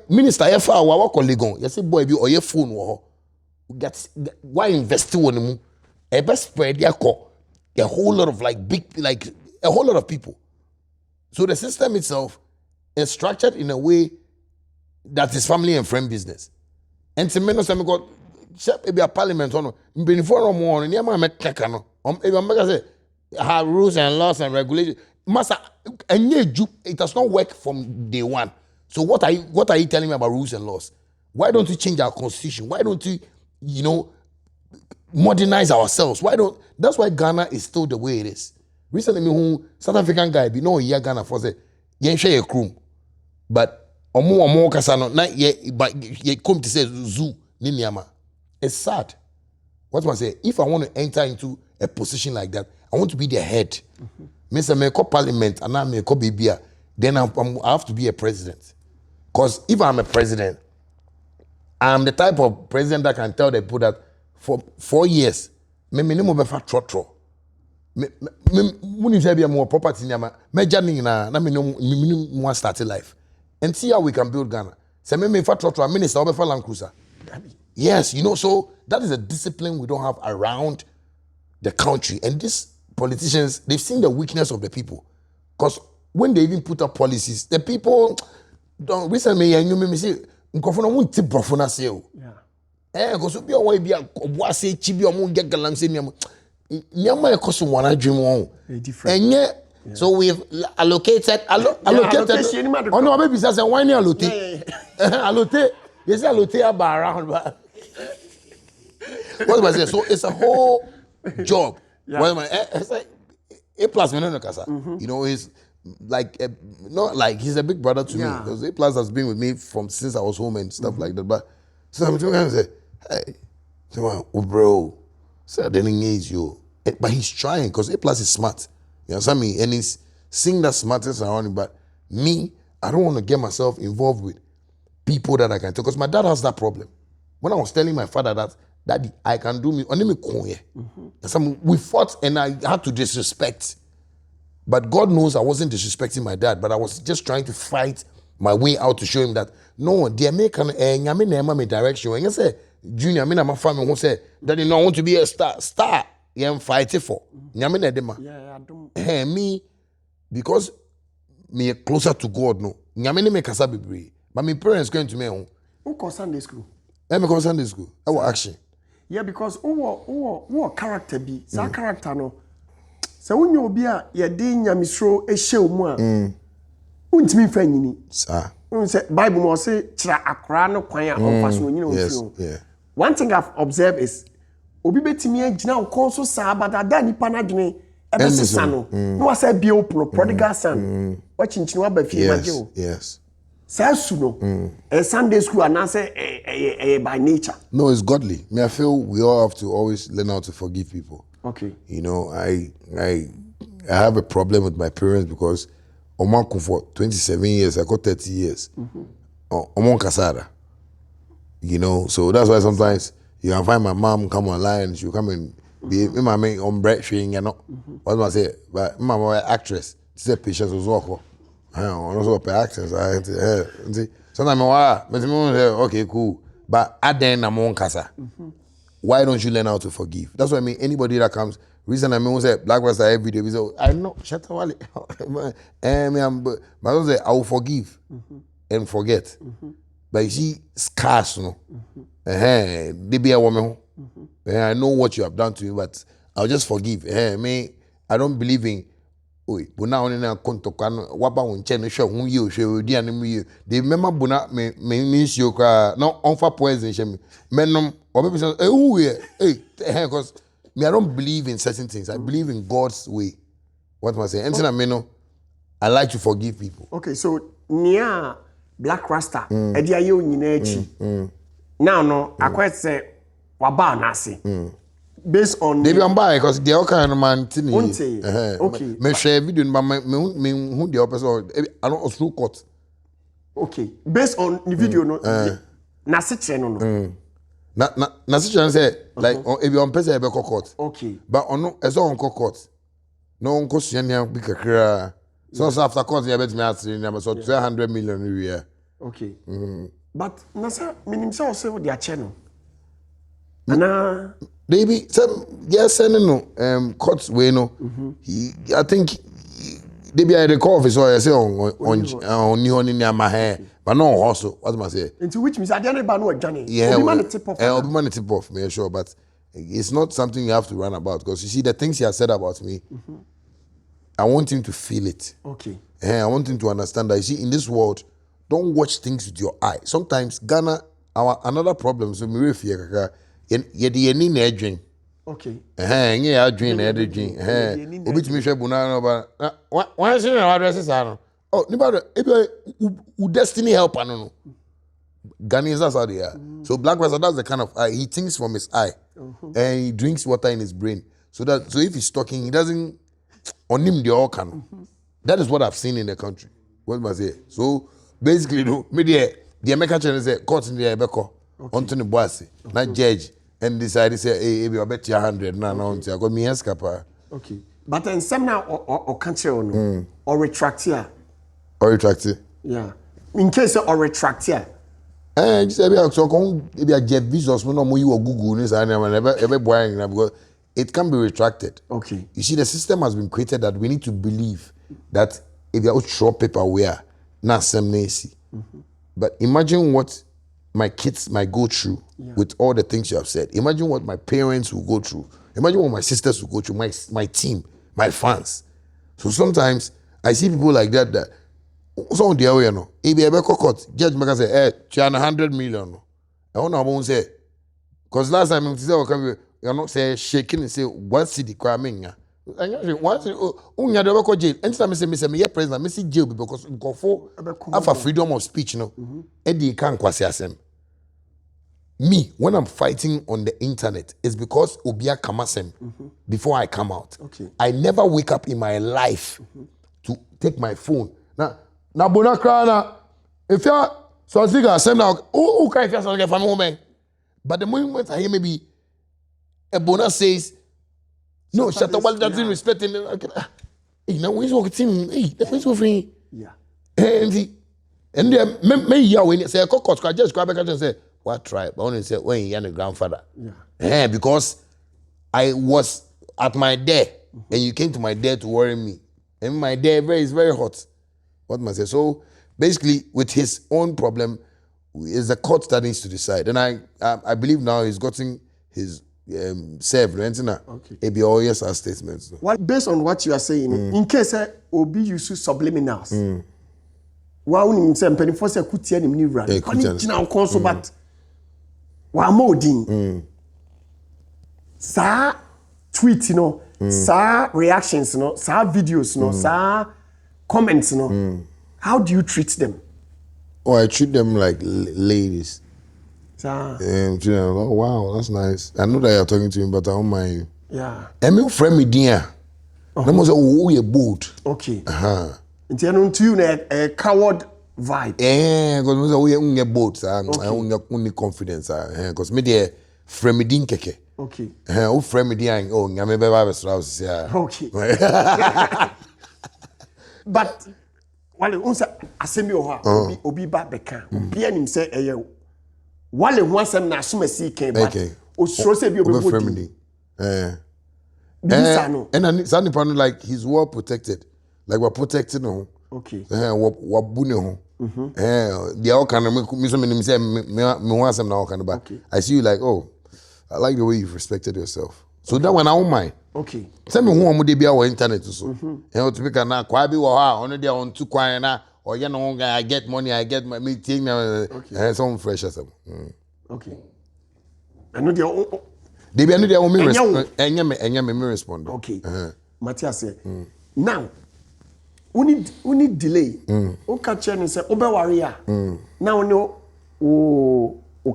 minister, if our work colleague, you say boy, be or your phone get why invest on them? A best spread a whole lot of a whole lot of people. So the system itself is structured in a way that is family and friend business. And to many of them got maybe a parliament on before no more near my mekano. Say have rules and laws and regulations. Master and it does not work from day one. So what are you telling me about rules and laws? Why don't we change our constitution? Why don't we modernize ourselves? That's why Ghana is still the way it is. Recently, me South African guy be no year Ghana for say share a crew, but omo kasano na but ye come to say zoo ni niama. It's sad. What must I say? If I want to enter into a position like that, I want to be the head. Mr. Me call parliament and I'm me call BBA. Then I have to be a president. Because if I'm a president, I'm the type of president that can tell the people that for 4 years, me no be fa trotro. Me say be more property nyama. Me jani na me no start life. And see how we can build Ghana. Say me fa trotro minister be fa Land Cruiser. Yes, so that is a discipline we don't have around the country. And these politicians, they've seen the weakness of the people. Because when they even put up policies, the people don't recently me say nkofo won't tip brofo say o. Yeah. Because be o be a say chibi o mo get galamse niam. Niam e koso wana dwem won. Different. So we've allocated. Oh no, baby say why ni allocate? Allocate. Yes, allocate about around. What was it? So it's a whole job. Yeah. It's like A+ me no kasa. Is not like he's a big brother to me.
Yeah.
Because A Plus has been with me since I was home and stuff like that. But so I'm trying to say, hey, so, bro, so I didn't engage you. But he's trying because A Plus is smart. You understand me? And he's seeing that smartness around him. But me, I don't want to get myself involved with people that I can tell. Because my dad has that problem. When I was telling my father that, Daddy, I can do me, we fought and I had to disrespect. But God knows I wasn't disrespecting my dad, but I was just trying to fight my way out to show him that, no, the American, me direction. And I say, Junior, I'm my family who say, Daddy, no, I want to be a star. Star, I'm fighting for. Yeah,
I don't.
Hey, me, because me closer to God, no. Me kasa bebre. But my parents going to me,
Who call Sunday school?
I'm a Sunday school. I will action.
Yeah, because who character be? That character no. So when you be a ye de nyamisro ehye omu a. Untimi fa nyini.
Sir.
Say Bible mo say kira akra no kwan a onfa so nyini onfio.
Yeah.
One thing I've observed is obi betimi agina ukon so sa abada da nipa na dwene ebe sesa no. No wa say bio prodigal son. Wa chinchin wa ba fie maje o.
Yes.
Says no, a Sunday school and answer by nature.
No, it's godly. I feel we all have to always learn how to forgive people.
Okay.
You know, I have a problem with my parents because Oman for 27 years, I got 30 years. Oman Kasada. You know, so that's why sometimes you can find my mom come online, she'll come and be my main on breastfeeding, you know. What do I say? But my actress, she's a patient as well. I also pay access. Sometimes okay, cool. But at the end, I'm on casa. Why don't you learn how to forgive? That's what I mean. Anybody that comes, reason I mean, say Black Rasta every day. We say, I know, ShattaWale. But I say, I will forgive and forget. But you see, scarce, no. They be a woman. I know what you have done to me, but I'll just forgive. Me, I don't believe in. But now on konto kan waba wonche no hwe hu ye ohwe odi anem ye de mema buna me means you kra no onfa poison hwe menom obebi say hu ye because me I don't believe in certain things. I believe in God's way. What am I saying? Anything I mean, no, I like to forgive people.
Okay, so near Black Rasta e dia ye onyina achi now no akwa say waba na ase based on
they be on buy because they all kind of man thing.
Okay.
Me share video but me who the person I don't through court.
Okay. Based on the video no na se no no.
Na se say like if you on person e be court.
Okay.
But on no e so on court. No on question ya bi kakra. So after court you bet me at so 200 million a year.
Okay. But na say minim say o say o dia che no. Ana
Baby, sending no court way no. I think they be at the court office or I say on new in my hair, but no hustle. What am I say?
Into which means I didn't know Johnny.
Yeah,
Obi man tip off.
Obi man tip off me sure, but it's not something you have to run about because you see the things he has said about me. I want him to feel it.
Okay.
I want him to understand that you see in this world, don't watch things with your eye. Sometimes Ghana, another problem. So me fear ye ni na edwin.
Okay.
Nye ya adwin na edwin. Obi timi hwe buna no ba. Why say na address sa no? Oh, ni ba u destiny helper no. Ghanaians that's how they are. So Black Rasta, that's the kind of eye he thinks from his eye. And he drinks water in his brain. So if he's talking, he doesn't on him the all can. That is what I've seen in the country. What must I say? So basically no, me the American channel say court in the Ebeko. Anthony Boise, not judge, and decided say, hey, I bet you 100 now. I got me escapa.
Okay, but then some now or country or no or retract here.
Or retract it.
Yeah, in case or retract here.
Just maybe I get visas. No more you or Google this and never buying because it can be retracted.
Okay,
you see, the system has been created that we need to believe that if you show paper where not some nacy. But imagine what my kids might go through with all the things you have said. Imagine what my parents will go through. Imagine what my sisters will go through, my team, my fans. So sometimes I see people like that so on the way, if you ever court, judge make say, hey, 100 million. I don't know what to say. Because last time I say, you know, say shaking and say, what city cramming? Once unya de go jail. Anytime me yeah president, me see jail because go for have freedom of speech no. E dey kan kwase asem. Me, when I'm fighting on the internet, it's because Obia Kamasem before I come out.
Okay.
I never wake up in my life to take my phone. Now Bonah Krana, if you're so I think I send now, oh, okay, if you're something from home. But the moment I hear maybe a Bonah says, no, ShattaWale doesn't respect him. Hey, now where's walking? Hey, where's free?
Yeah.
And then me yeah when you say a cockroach, I just grab a cat and say, what tribe? I only say when you're the grandfather. Yeah. Because I was at my dare and you came to my dare to worry me. And my dare is very hot. What must I say? So basically, with his own problem, it's the court that needs to decide. And I believe now he's gotten his served. Okay. It be all yes as statements.
Well, based on what you are saying, in case Obi use subliminals, wow, ni mse mpeni force kutia ni mni run. Kwani jina ukonso but wa modin. Sa tweet no, sa reactions no, sa videos no, sa comments no. How do you treat them?
Oh, I treat them like ladies. Oh wow, that's nice. I know that you're talking to him, but I don't mind you.
Yeah.
And me friend me dear. Let me say, oh, you're bold.
Okay. Into you a coward vibe.
Because me say, oh, you're bold. I only confidence. Because me dear friend me din keke.
Okay.
Oh, friend me dear. Oh, I'm a baby.
Okay. But wale unsa asemi oha obi ba beka obi anim say eye wale ho asem na asomasi ken ba osuro say bi obi bodi
and Sandy Pano like he's well protected, like we're protecting him.
Okay.
What bune him. The all kind of me say me ho asem na all kind of ba. I see you like, oh, I like the way you've respected yourself. So that one I don't mind.
Okay.
Tell me who am dey be our internet so. And to pick na kwa bi wo ha on dey on 2 kwan na or you know I get money, I get my meeting now. And some fresh as
Okay. I know
they be no dey on me respond. Enya me respond.
Okay. Matthias say. Now we delay. O ka che ni say obe worry a. Now no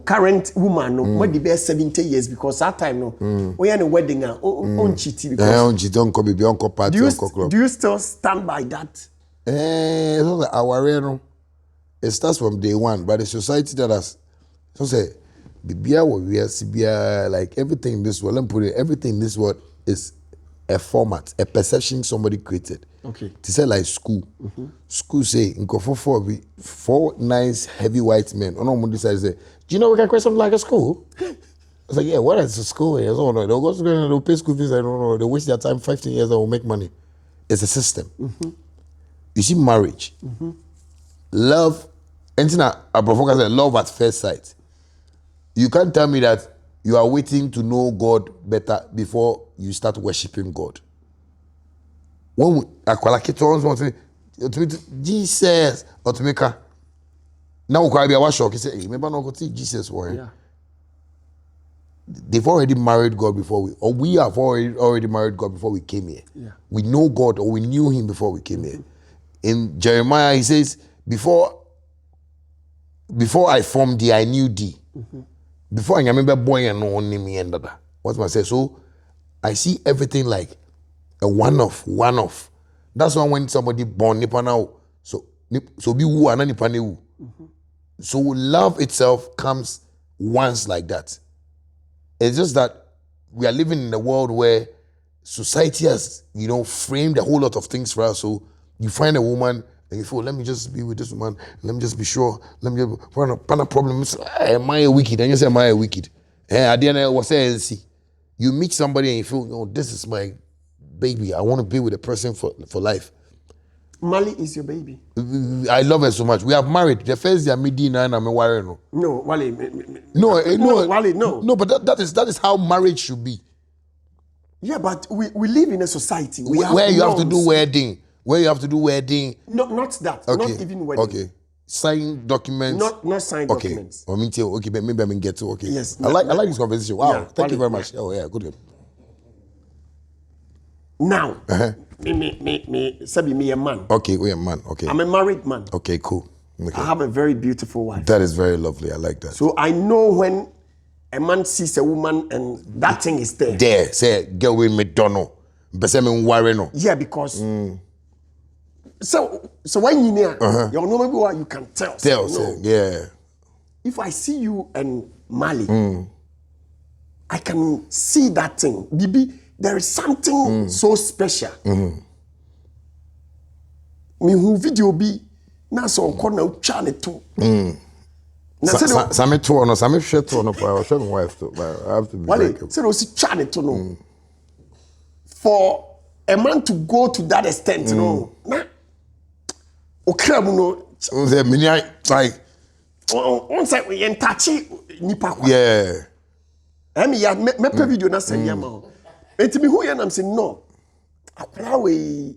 current woman no what the best 70 years because that time no we had a wedding on cheat because
on cheat on ko baby on ko party on ko club.
Do you still stand by that?
So like our no it starts from day one, but the society that has so say bibia we are sibia like everything in this world, let me put it, everything in this world is a format, a perception somebody created.
Okay.
To say like school. School say in four nice heavy white men. Oh no, decide say, do you know we can create something like a school? I was like, yeah, what is a school? I don't know. They'll go to school, they'll pay school fees, I don't know. They waste their time 15 years, they will make money. It's a system. You see marriage. Love, anything I provoke as love at first sight. You can't tell me that you are waiting to know God better before you start worshiping God. When akwala kitons want to Jesus or to make her now we be a shock. He say, hey, remember not go see Jesus for him.
Yeah.
They've already married God before we have already married God before we came here.
Yeah.
We know God or we knew him before we came here. In Jeremiah, he says, before I formed thee, I knew thee. Before I remember boy and no only me and that. What's my say? So I see everything like a one-off. That's why when somebody born nipa now, so be who and nipa who. So love itself comes once like that. It's just that we are living in a world where society has, framed a whole lot of things for us. So you find a woman and you feel, let me just be with this woman, let me just be sure, let me just find a problem. Am I a wicked? And you say, am I a wicked? At the end of what's see. You meet somebody and you feel, this is my baby. I want to be with a person for life.
Mali is your baby.
I love her so much. We have married. The first year, me dinner and I'm worried.
No, Wale.
No,
Wale, no.
No, but that is how marriage should be.
Yeah, but we live in a society
where you have to do wedding. Where you have to do wedding.
No, not that.
Okay.
Not even wedding.
Okay. Sign documents.
Not sign documents.
Okay, but maybe I mean get to okay.
Yes.
I like this conversation. Wow.
Yeah,
Thank you very much. Oh yeah, good.
Now, me a man.
Okay, we a man. Okay.
I'm a married man.
Okay, cool. Okay.
I have a very beautiful wife.
That is very lovely. I like that.
So I know when a man sees a woman and that thing is there.
There, say, girl with me Donald.
Yeah, because so when you near, you know maybe what you can tell.
Tell,
no.
yeah.
If I see you and Mali, I can see that thing. Bibi, there is something so special. Me who video be na so corner chane to.
Same to or no, same shit to no. I was my wife to, but I have to be
like. So no, see chane to no. For a man to go to that extent, no, nah. Okay, no.
The mini like.
On side we entachi nipa kwa.
Yeah.
Ya me video na send ya ma. Enti me hu ya na say no. Akwa we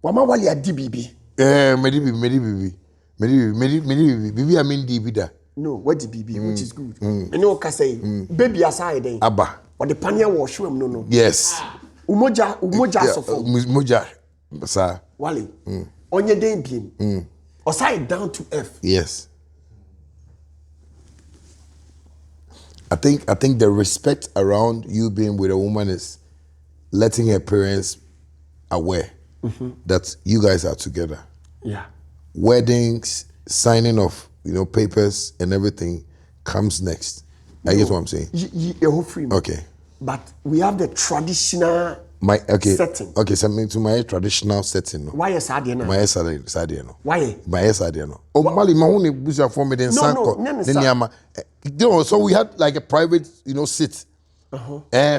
wama wali adi bibi.
Medi bibi. Bibi I mean bibi da.
No, what the bibi, which is good. And you can say baby aside then.
Abba.
Or the panya wash no.
Yes.
Umoja sofo.
Umoja sir.
Wale. Onye den bien. Oside down to F.
Yes. I think the respect around you being with a woman is letting her parents aware that you guys are together.
Yeah.
Weddings, signing of papers and everything comes next. I guess what I'm saying.
You free.
Okay.
But we have the traditional setting.
Okay, something to my traditional setting. No.
Why is Sadia?
My Sadia no.
Why?
My Sadia no. Oh, Mali, my only business for me then Sanko. No, so we had like a private, sit.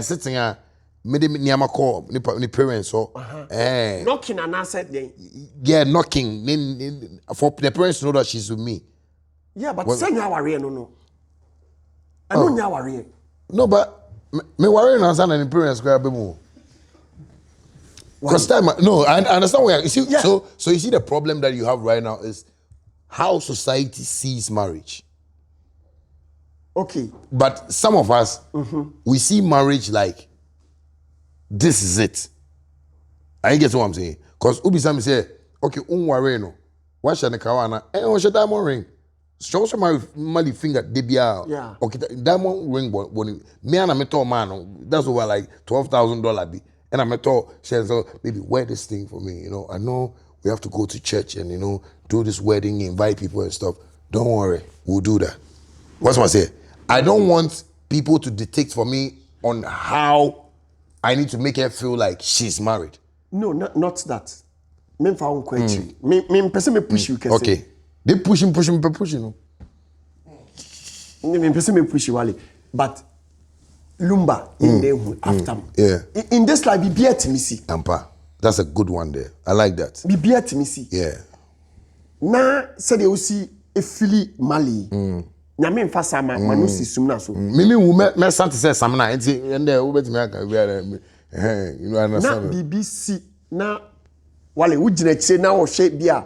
Sitting made me niama call ni parents so.
Knocking and answer then.
Yeah, knocking. For the parents to know that she's with me.
Yeah, but say you are no. I don't know worry.
No, but me worry na san and parents go be more. Because time, no, I understand where you see. Yeah. So you see the problem that you have right now is how society sees marriage.
Okay.
But some of us, we see marriage like this is it. I get what I'm saying. Because Ubi Sam say, okay, worry no. Why should the kawana? What should diamond ring? Show some my finger, debia.
Yeah.
Okay, diamond ring. Me and I met man. That's over like $12,000 be. And I met her, she said, so, baby, wear this thing for me. I know we have to go to church and, do this wedding, invite people and stuff. Don't worry, we'll do that. What's what I say? I don't want people to dictate for me on how I need to make her feel like she's married.
No, not that. Me found question. Me person me push you can
okay.
Say.
They pushing.
Me person me push you wale. But Lumba in there after me.
Yeah.
In this life, be beer to me see.
Ampa. That's a good one there. I like that.
Be beer to me see.
Yeah.
Na said you see a Philly Mali. Nyame mfa sama manusi sumna so.
Mimi wo me sante say samna enti ende wo betimi aka we are understand.
Na BBC na wale wo gina chire na wo hwe bia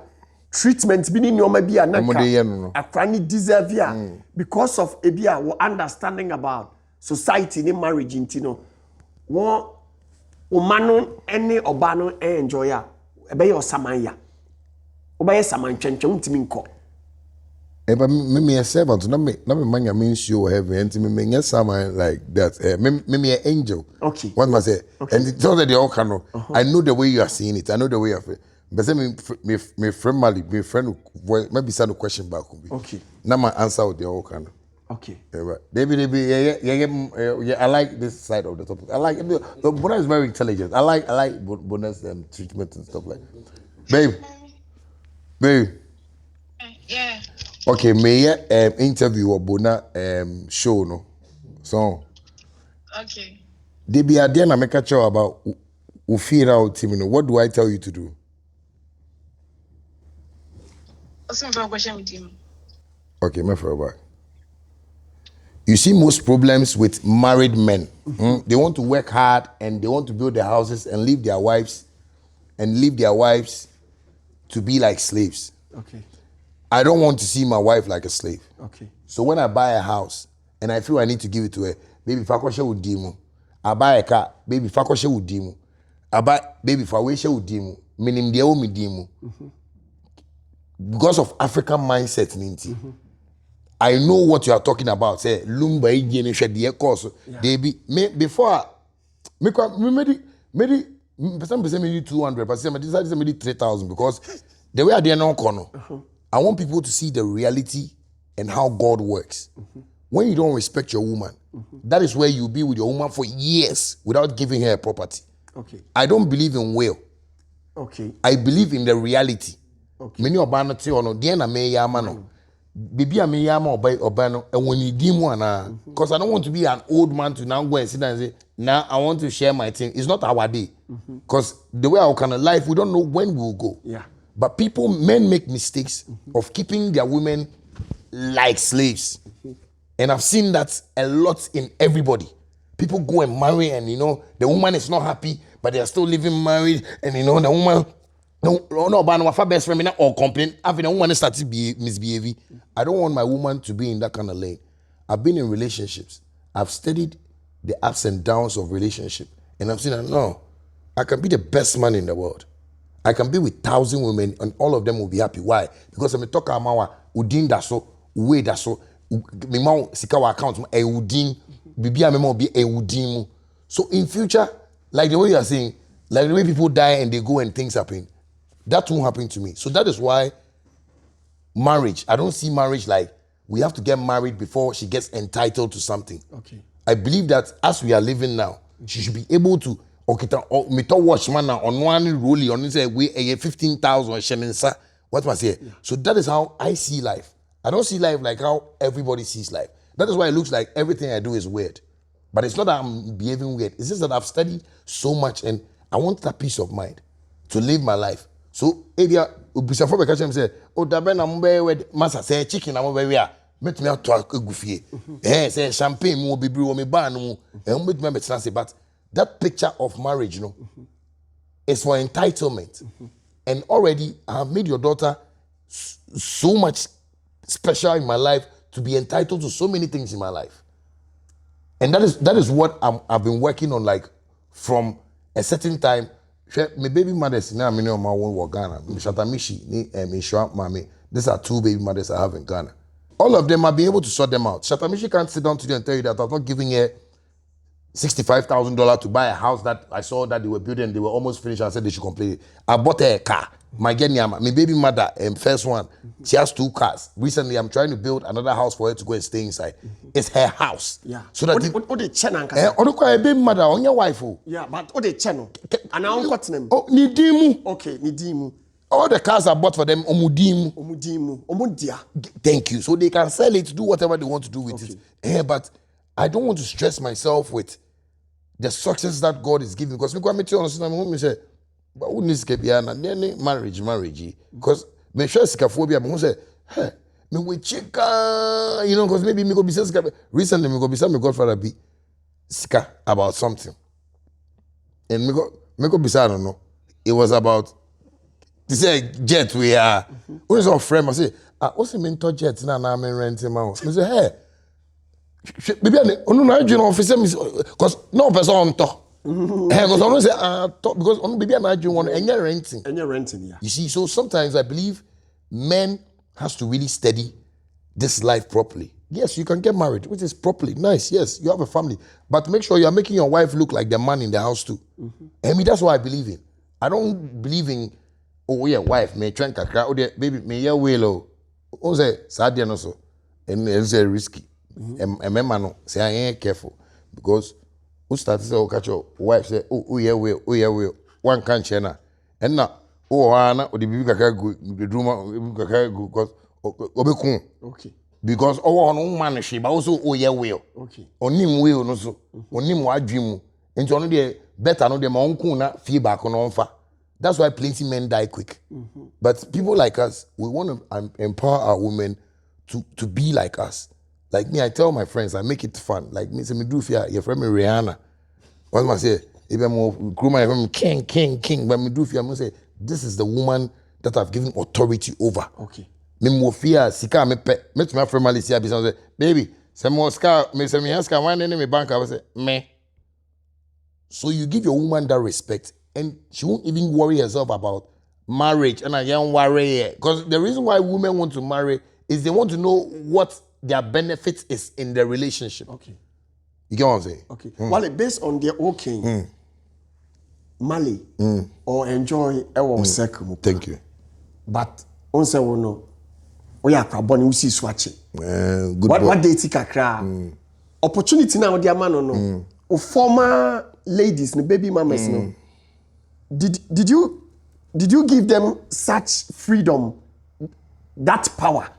treatment bi ni nyoma bia na ka. Akra ni deserve ya because of e bia wo understanding about society ni marriage intino wo manu ene oba no enjoy ya ebe ye osamanya oba ye samantwentwe ntimi nko
but me a servant na me manya means you heaven and me get someone like that me an angel.
Okay,
what must I say?
Okay.
And it's not that they all can know. I know the way you are seeing it. I know the way of it. But say me friend Mali, me friend maybe send a question back.
Okay,
now my answer with the all can.
Okay.
Yeah, I like this side of the topic. I like the Bonah is very intelligent. I like Bonah's treatment and stuff like that. Babe.
Yeah.
Okay, may I interview or Bonah show no. So.
Okay.
They be a day na make a show about who feel out team. What do I tell you to do?
What's my question with him?
Okay, my back. You see most problems with married men. They want to work hard and they want to build their houses and leave their wives to be like slaves.
Okay.
I don't want to see my wife like a slave.
Okay.
So when I buy a house and I feel I need to give it to her, baby, fakoshe would demo. I buy a car, baby, fakoshe would demo. About baby for we share dimu, meaning the omi dimu. Because of African mindset, ninti. I know what you are talking about. Say lumba ijene share the course. They be me before me some person me 200, but some decided to me 3,000 because the way I did no corner. I want people to see the reality and how God works. When you don't respect your woman, that is where you'll be with your woman for years without giving her a property.
Okay.
I don't believe in will.
Okay.
I believe in the reality.
Okay.
Many obanati ono die na me yama no. Bibi a me yama obano and when you dimu ana because I don't want to be an old man to now go and sit down and say, now I want to share my thing. It's not our day. Because the way our kind of life, we don't know when we'll go.
Yeah.
But men make mistakes of keeping their women like slaves. And I've seen that a lot in everybody. People go and marry and, the woman is not happy, but they are still living married. And, the woman, my best friend or complain. After the woman starts misbehaving, I don't want my woman to be in that kind of lane. I've been in relationships. I've studied the ups and downs of relationship. And I've seen that, no, I can be the best man in the world. I can be with 1,000 women and all of them will be happy. Why? Because I'm talking about udin daso, uwe daso, me mau sikawa account udin, bibi amemo be udin. So in future, like the way you are saying, like the way people die and they go and things happen, that won't happen to me. So that is why marriage, I don't see marriage like we have to get married before she gets entitled to something. Okay. I believe that as we are living now, she should be able to me to watch man on one rolly on say we 15,000 shemensa. What must I say? So that is how I see life. I don't see life like how everybody sees life. That is why it looks like everything I do is weird. But it's not that I'm behaving weird. It's just that I've studied so much and I want that peace of mind to live my life. So area before we catch him say, oh dabe na mbe we masa say chicken na mbe we a metumi ato agufie. Say champagne mo bibiri wo me ba no mo. Metumi betena say but that picture of marriage, is for entitlement. And already I have made your daughter so much special in my life to be entitled to so many things in my life. And that is what I've been working on, like from a certain time. My baby mothers now I'm in my own Ghana. Shatta Mami. These are 2 baby mothers I have in Ghana. All of them, I'll be able to sort them out. Shatta Mishi can't sit down today and tell you that I'm not giving her $65,000 to buy a house that I saw that they were building. They were almost finished. I said they should complete it. I bought her a car. My baby mother, first one, she has 2 cars. Recently, I'm trying to build another house for her to go and stay inside. It's her house.
Yeah.
So that
what the channel?
A baby mother on your wife.
Yeah, but what the channel? And I what's name?
Oh, Nidimu.
Okay, Nidimu.
All the cars I bought for them, Omudimu.
Omudia.
Thank you. So they can sell it, do whatever they want to do with it. But I don't want to stress myself with the success that God is giving. Because me tell you, me say, but who needs to be marriage? Because me sure sikaphobia. Me say, hey, me we chika, because maybe me go be sika. Recently, me go be my godfather be sika about something, and me go be I don't know. It was about they say jet we are. When is our friend? I say, what's the mentor jet? Now I'm renting my house. Me say, hey. Maybe I don't know officer because no person on top. Because I don't say because maybe I'm not one and you're renting.
And you're renting, yeah.
You see, so sometimes I believe men has to really study this life properly. Yes, you can get married, which is properly nice. Yes, you have a family, but make sure you are making your wife look like the man in the house too. I mean, that's what I believe in. I don't believe in wife may try and baby may yeah will oh say sad no so and it's risky. And remember, no, say I ain't careful because who started to say, catch your wife say, oh yeah, will, one can't chena, and now, Anna, or the baby the drummer, because
okay,
because no man she, but also will, okay, on him will no so, on him what dream, and only the better no the monkuna feedback on fa. That's why plenty men die quick. But people like us, we want to empower our women to be like us. Like me, I tell my friends, I make it fun. Like me, say me do fear your friend me Rihanna. What I say? If I'm grow my friend king, but me do fear, I say this is the woman that I've given authority over.
Okay.
Me mo fear sika me pe. Me to my friend Alicia be say, baby, some more scar, me say me ask one in me bank. I say me. So you give your woman that respect, and she won't even worry herself about marriage. And I don't worry because the reason why women want to marry is they want to know what their benefit is in the relationship.
Okay.
You get what I'm saying?
Okay. Well, based on their okay, Mali or enjoy our circle.
Thank you.
But on say we no, we are carbon. We see swatch.
Good.
What they take a opportunity now, dear man, no. Former ladies, the baby mamas, no. Did you give them such freedom, that power?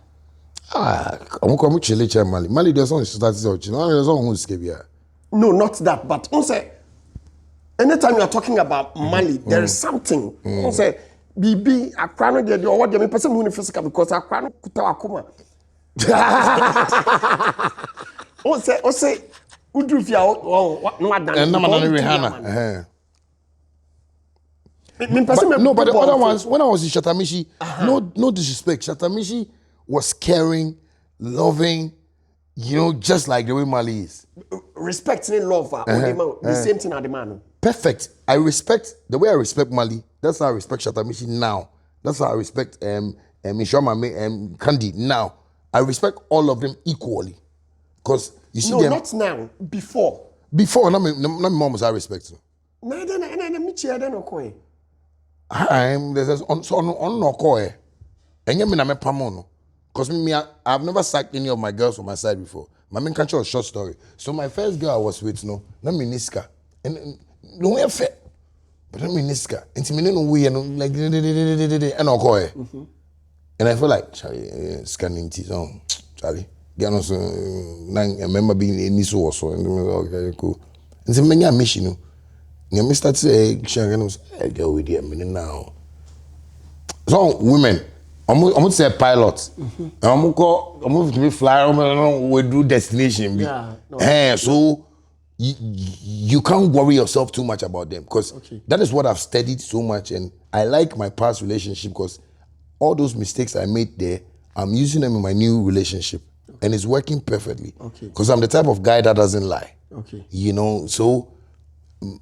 I'm going to chill Mali. Mali does not start out. You know, there's no who's here.
No, not that. But on say, anytime you are talking about Mali, there is something. On say, BB, a crown of the or what the person who physical because a crown kutawakuma. On say, Udrufia, what no one done.
And Rihanna. But the other ones, when I was in Shatta, no disrespect, Shatta was caring, loving, you know, just like the way Mali is.
Respecting love, the same thing as the man.
Perfect. I respect, the way I respect Mali, that's how I respect Shatta now. That's how I respect Mishoma and Kandi now. I respect all of them equally. Because you see them.
No, not now, before.
Before, not my mom was I respect them.
No,
There's on no call. And you mean I'm a pamono. Because I've never sacked any of my girls from my side before. My main country was short story. So my first girl I was with, not Niska. And no way fair. But not Niska. And to me, no way, and like, and I'll call. And I feel like, Charlie, scanning teeth on. Charlie, get on some, I remember being in Niso also. And okay, cool. And so many mission. And I started to say, I go with you a minute now. So, women. I'm going to say pilot. I'm going to be fly. We do destination.
Yeah, no.
So you can't worry yourself too much about them because that is what I've studied so much, and I like my past relationship because all those mistakes I made there, I'm using them in my new relationship, and it's working perfectly. Because I'm the type of guy that doesn't lie. You know, so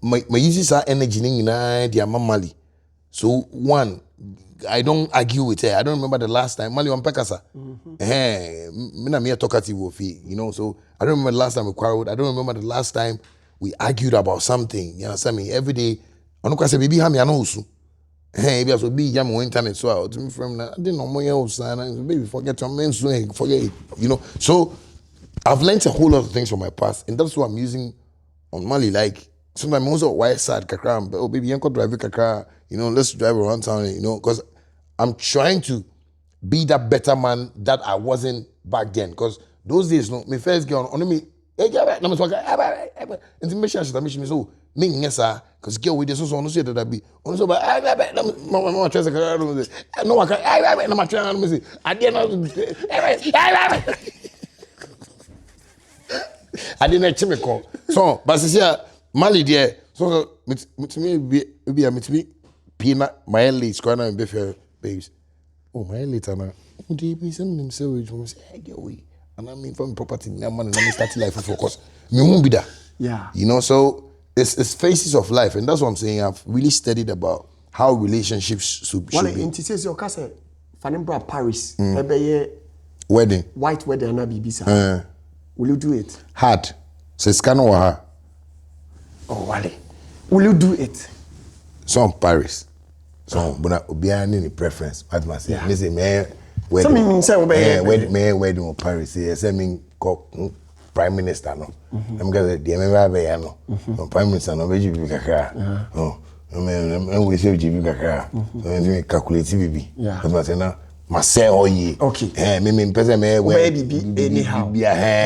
my uses are energy in the Mali. So one. I don't argue with her. I don't remember the last time. Mali Wampekasa. Mina miya talkative wofi. You know, so I don't remember the last time we quarreled. I don't remember the last time we argued about something. You understand me? Every day, I don't say, baby, hami anosu. Maybe I should be jam on internet so out. From I didn't know more else. Baby, forget your men, forget it. You know, so I've learned a whole lot of things from my past, and that's what I'm using on Mali. Like sometimes also why sad kakra. Oh, baby, you can't drive kakra. You know, let's drive around town. You know, because I'm trying to be that better man that I wasn't back then. Because those days, no, my first girl on me, intimation me so me ngesa because girl with this so no say that I be on so but mama try to no I can't no try to say I didn't check me call so but see Mali there so me Pina my late squanner and befer babes. Oh my later now. Who do you send himself with say get away? And I mean from property now man and I start life for focus. Me won't be that.
Yeah.
You know, so it's phases of life, and that's what I'm saying. I've really studied about how relationships should be.
Well, in says your cousin Fanembra Paris,
wedding.
White wedding and Bibisa. Will you do it?
Hard. Says Kanoa.
Oh Wale. Will you do it?
Some Paris. So but obiara any preference. What must say? Me say me wedding.
Some mean say
wedding in Paris. Say me prime minister no. I'm going to the no. Prime minister no be kakra. Oh. We say GP kakra. So me calculate bibi. What must say now? Marcel oye.
Okay.
Me person me
bibi anyhow.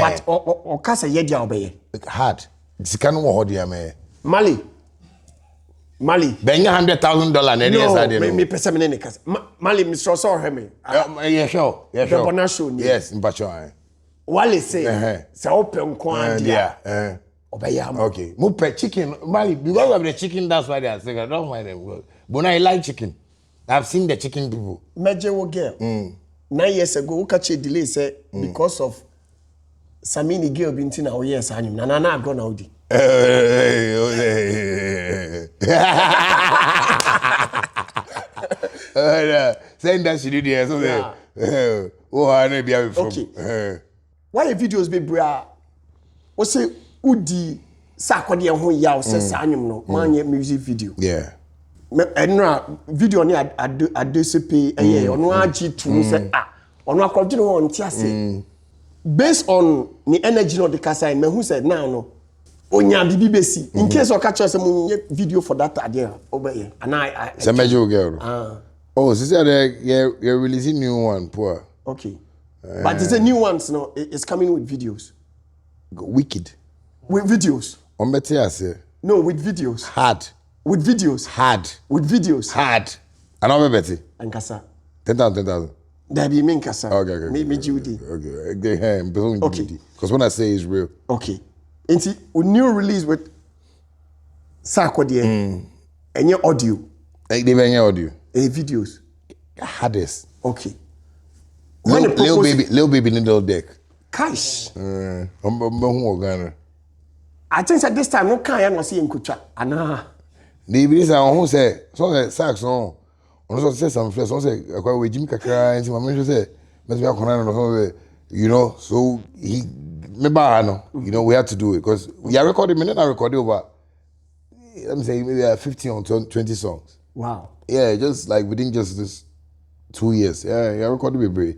But o kasa ye dia obeye.
Hard. Sika no ho dia me.
Mali.
Benya $100,000
no, me person me ne kasa. Mali Mr. So me.
Yeah, sure.
The Bonah Show.
Yes, in Pacho.
Wale say open kwan dia. Obeyam.
Okay. Mo pe chicken, Mali, because of the chicken that's why they are saying I don't mind them. Bonah I like chicken. I've seen the chicken people.
Meje wo girl. 9 years ago, we catch a delay say because of Samini girl binti na o yes anyum. Na agro na odi.
Saying that she did there, so oh, I know be from.
Okay. Why videos be bra? What say udi sakwade ho ya o se sanyum no man music video.
Yeah.
Enra video ni adesipe eye ono agi tu say ono akwadwe no on ti ase. Based on the energy no the kasa me who said now no onya bibi besi in case o catch us some video for that idea obey and I
it's a major girl. Oh, so you're releasing new one, poor.
Okay. But it's a new one, no, it's coming with videos.
Wicked.
With videos.
On better I say.
No, with videos.
Hard.
With videos.
Hard.
With videos.
Hard. And I'm better.
And kasa.
10,000.
There be mean kasa.
Okay.
Me Judy.
Okay.
Okay.
Because when I say it's real.
Okay. Inti new release with Sakwadi and your audio.
Like they bring audio.
Videos.
Hardest.
Okay.
Little baby little deck.
Cash.
I
think at this time no can no see in kucha. Ana.
The this who say so sax on. On so say some flesh on say akwa we Jimmy kakra nti mama say let me akona no you know so he me ba no you know we had to do it because we are recording minute I recorded over let me say maybe 15 or 20 songs.
Wow.
Yeah, just like within just this 2 years. Yeah, I recorded with Bray.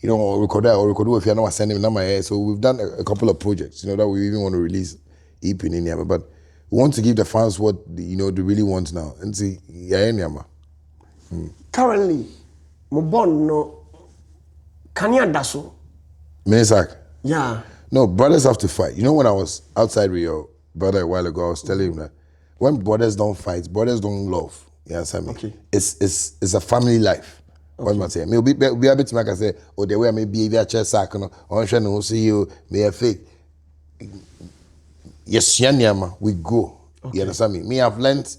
You know, record if you're not sending me my hair. So we've done a couple of projects, you know, that we even want to release EP in India. But we want to give the fans what they really want now. And see,
Currently, Mobon no Kanya Daso.
Mesak.
Yeah.
No, brothers have to fight. You know, when I was outside with your brother a while ago, I was telling him that when brothers don't fight, brothers don't love. You understand me?
Okay.
It's a family life. What am I saying? Me be able to make I say, oh, the way I may be a chair sack, no, on trying to see you, may a fake. Yes, we go.
Okay.
You understand me? Me, I've learned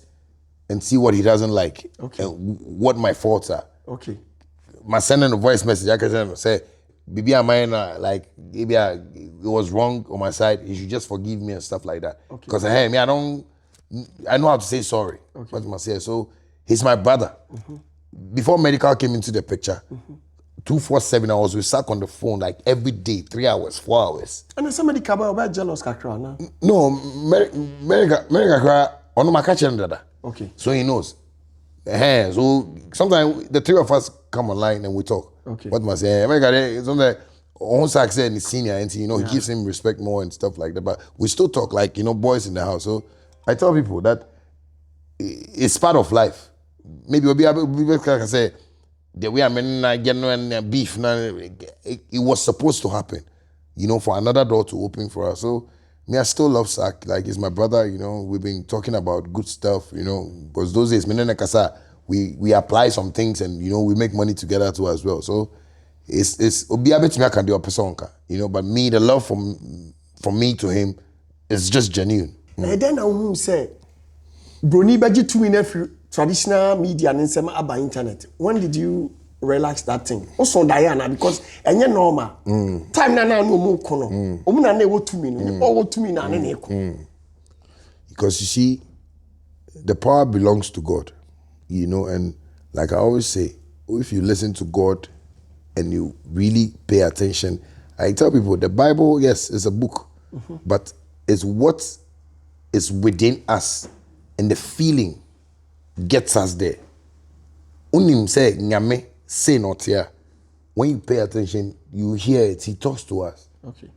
and see what he doesn't like.
Okay.
And what my faults are.
Okay.
My sending a voice message, I can say, Bibi Amayana, like, maybe it was wrong on my side. You should just forgive me and stuff like that. Because hey, me, I know how to say sorry. Okay. What am I saying? So he's my brother. Before medical came into the picture, 247 hours, we sat on the phone like every day, 3 hours, 4 hours.
And somebody come about jealous kakra na.
No, America on my catcher.
Okay.
So he knows. So sometimes the three of us come online and we talk.
Okay.
What must I say? America, sometimes on Sax and senior, and he gives him respect more and stuff like that. But we still talk like boys in the house. So I tell people that it's part of life. Maybe we'll be able to say the way I'm getting beef. It was supposed to happen, for another door to open for us. So me, I still love Sak. Like he's my brother. We've been talking about good stuff. Because those days, we apply some things and we make money together too as well. So it's be able to make a do a But me, the love from me to him is just genuine.
And then I say, Brony Baji 2 in every traditional media and some about internet. When did you relax that thing? Also Diana, because and normal. Time na no more kono. Omuna ne wo to me no. All to me na ne ko.
Because you see, the power belongs to God. And like I always say, if you listen to God and you really pay attention, I tell people the Bible, yes, is a book, but it's what is within us and the feeling gets us there. Unim say nyame say not here. When you pay attention, you hear it. He talks to us.
Okay.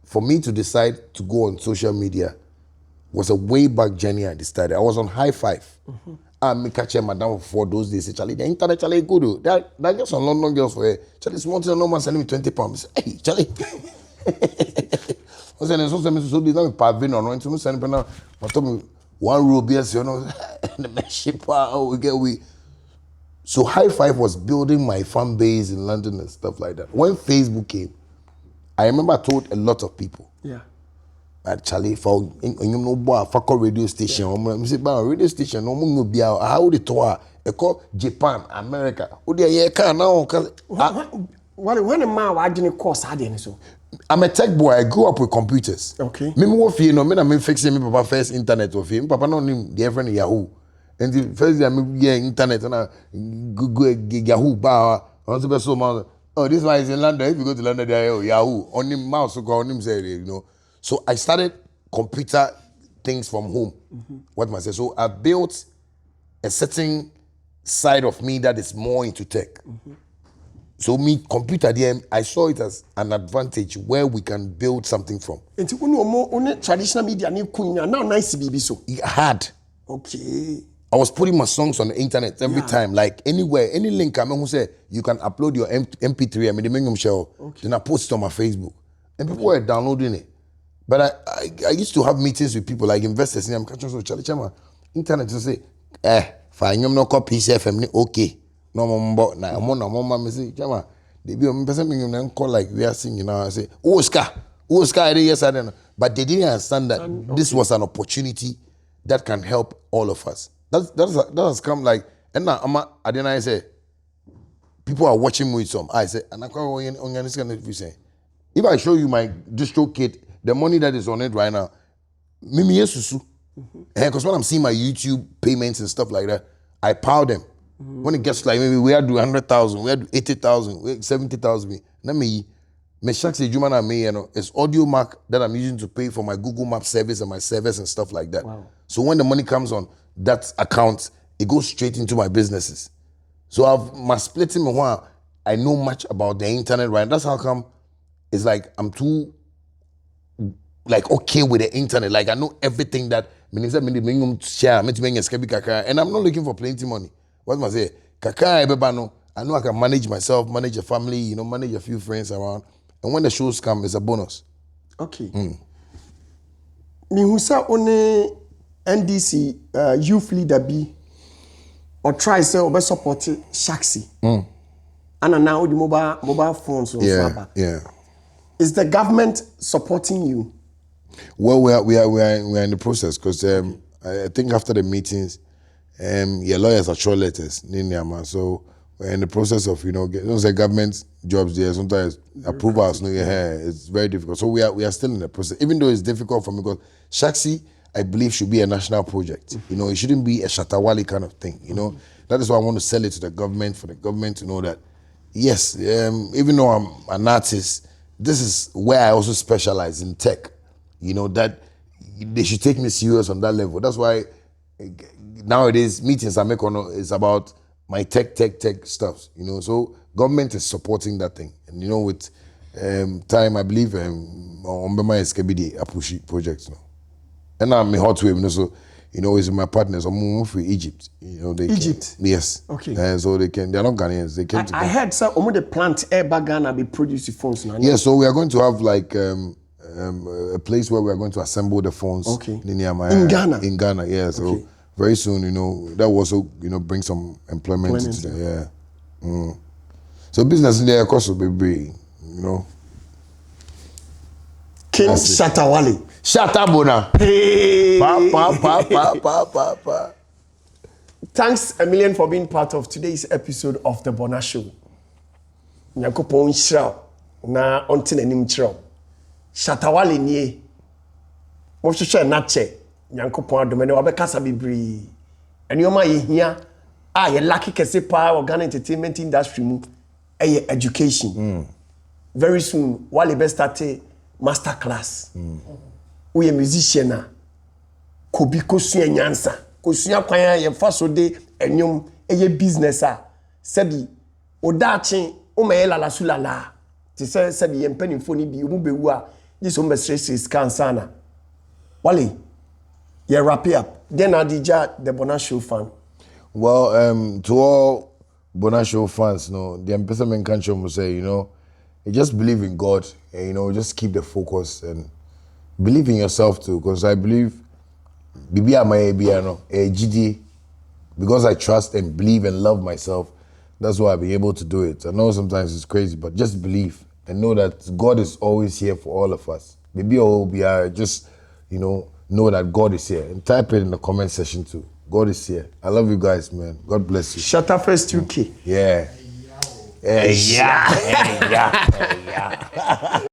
For me to decide to go on social media was a way back journey I decided. I was on high five. I me catch madam for those days. Charlie, the internet Charlie good. That just on London girls for her. Charlie small thing no man selling me 20 pounds. Hey, Charlie. I said so this now paving on one to send now. But told me one row BS, the membership we. So High Five was building my fan base in London and stuff like that. When Facebook came, I remember I told a lot of people.
Yeah.
Actually, for radio station, radio station, how would it call Japan, America? When a man was doing course, I didn't so. I'm a tech boy. I grew up with computers.
Okay.
Me what you know, me fixing me papa first internet of him. Papa no him the friend Yahoo. And the first time me internet and Google Yahoo bar. Also be so man. Oh, this one is in London. If you go to London, there Yahoo. On him mouse go on him say, you know. So I started computer things from home. What must I say? So I built a certain side of me that is more into tech. So me computer there, I saw it as an advantage where we can build something from.
And you traditional media now nice baby so.
Hard.
Okay.
I was putting my songs on the internet every time, like anywhere, any link. I mean, who say you can upload your MP3. I mean, the minimum show. Then I post it on my Facebook, and people were downloading it. But I used to have meetings with people like investors. And I'm catching so Charlie Chama internet to say, fine, you no copy CFM, okay. No more now. I'm on my say, Chama. They be on person me call like we are singing now. I say, Oscar, yes I don't know. But they didn't understand that this was an opportunity that can help all of us. That has come like, and now I didn't say, people are watching me with some. I say, and I can't if I show you my distro kit, the money that is on it right now, Mimi Yesusu. Because when I'm seeing my YouTube payments and stuff like that, I power them. When it gets like maybe we had to do 100,000, we had to do 80,000, we had 70,000. Let me say, it's audio mark that I'm using to pay for my Google Map service and my service and stuff like that.
Wow.
So when the money comes on that account, it goes straight into my businesses. So my splitting me while I know much about the internet, right? That's how come it's like I'm too like okay with the internet. Like I know everything that share, and I'm not looking for plenty money. What must I say? I know I can manage myself, manage a family, you know, manage a few friends around. And when the shows come, it's a bonus.
Okay. Me who say only NDC youth leader be or try say or support Shaxi. And now the mobile phones.
Yeah.
Is the government supporting you?
Well, we are in the process because I think after the meetings, your lawyers are short letters, so we're in the process of getting government jobs there. Sometimes approvals, it's very difficult. So we are still in the process, even though it's difficult for me because Shaxi, I believe, should be a national project. It shouldn't be a ShattaWale kind of thing. That is why I want to sell it to the government for the government to know that yes, even though I'm an artist, this is where I also specialize in tech. That they should take me serious on that level. That's why nowadays meetings I make is about my tech stuff. So government is supporting that thing, and with time I believe on my SKBD Apushi projects now, and I'm a hot wave. So is my partners. I'm moving for Egypt.
Egypt.
Yes.
Okay.
And so they're not Ghanaians. They came
I heard some the plant air Ghana be producing phones now.
Yeah. So we are going to have like a place where we are going to assemble the phones.
Okay.
In
Ghana.
In Ghana. Yeah. So very soon, that will also bring some employment into there. Yeah. So business in there costs will be
King ShattaWale.
Shatta Bonah.
Hey.
Pa.
Thanks a million for being part of today's episode of The Bonah Show. Nyankopon shraw na onte nanim kyerɛw. ShattaWale nie. Wo hwehwɛ na che. Nyankopon adome ne wabɛkasa bebree. Enioma yehia a ye lucky kese pa organ entertainment industry mu education. Very soon Wale be start master class. We a musician na kobi kosua nyansa. Kosua kwan ye fa so de enyom business a sebi odache o me la sulala. Ti sebi ye mpanimfo ni bi mu bewu a this on be stress cancer. Wale, yeah, wrap it up. Then Adija, the Bonah Show fan.
Well, to all Bonah Show fans, the empowerment country will say, you just believe in God and just keep the focus and believe in yourself too. Because I believe, because I trust and believe and love myself, that's why I've been able to do it. I know sometimes it's crazy, but just believe and know that God is always here for all of us. Just know that God is here. And type it in the comment section too. God is here. I love you guys, man. God bless you.
Shatta First UK.
Yeah. Yeah.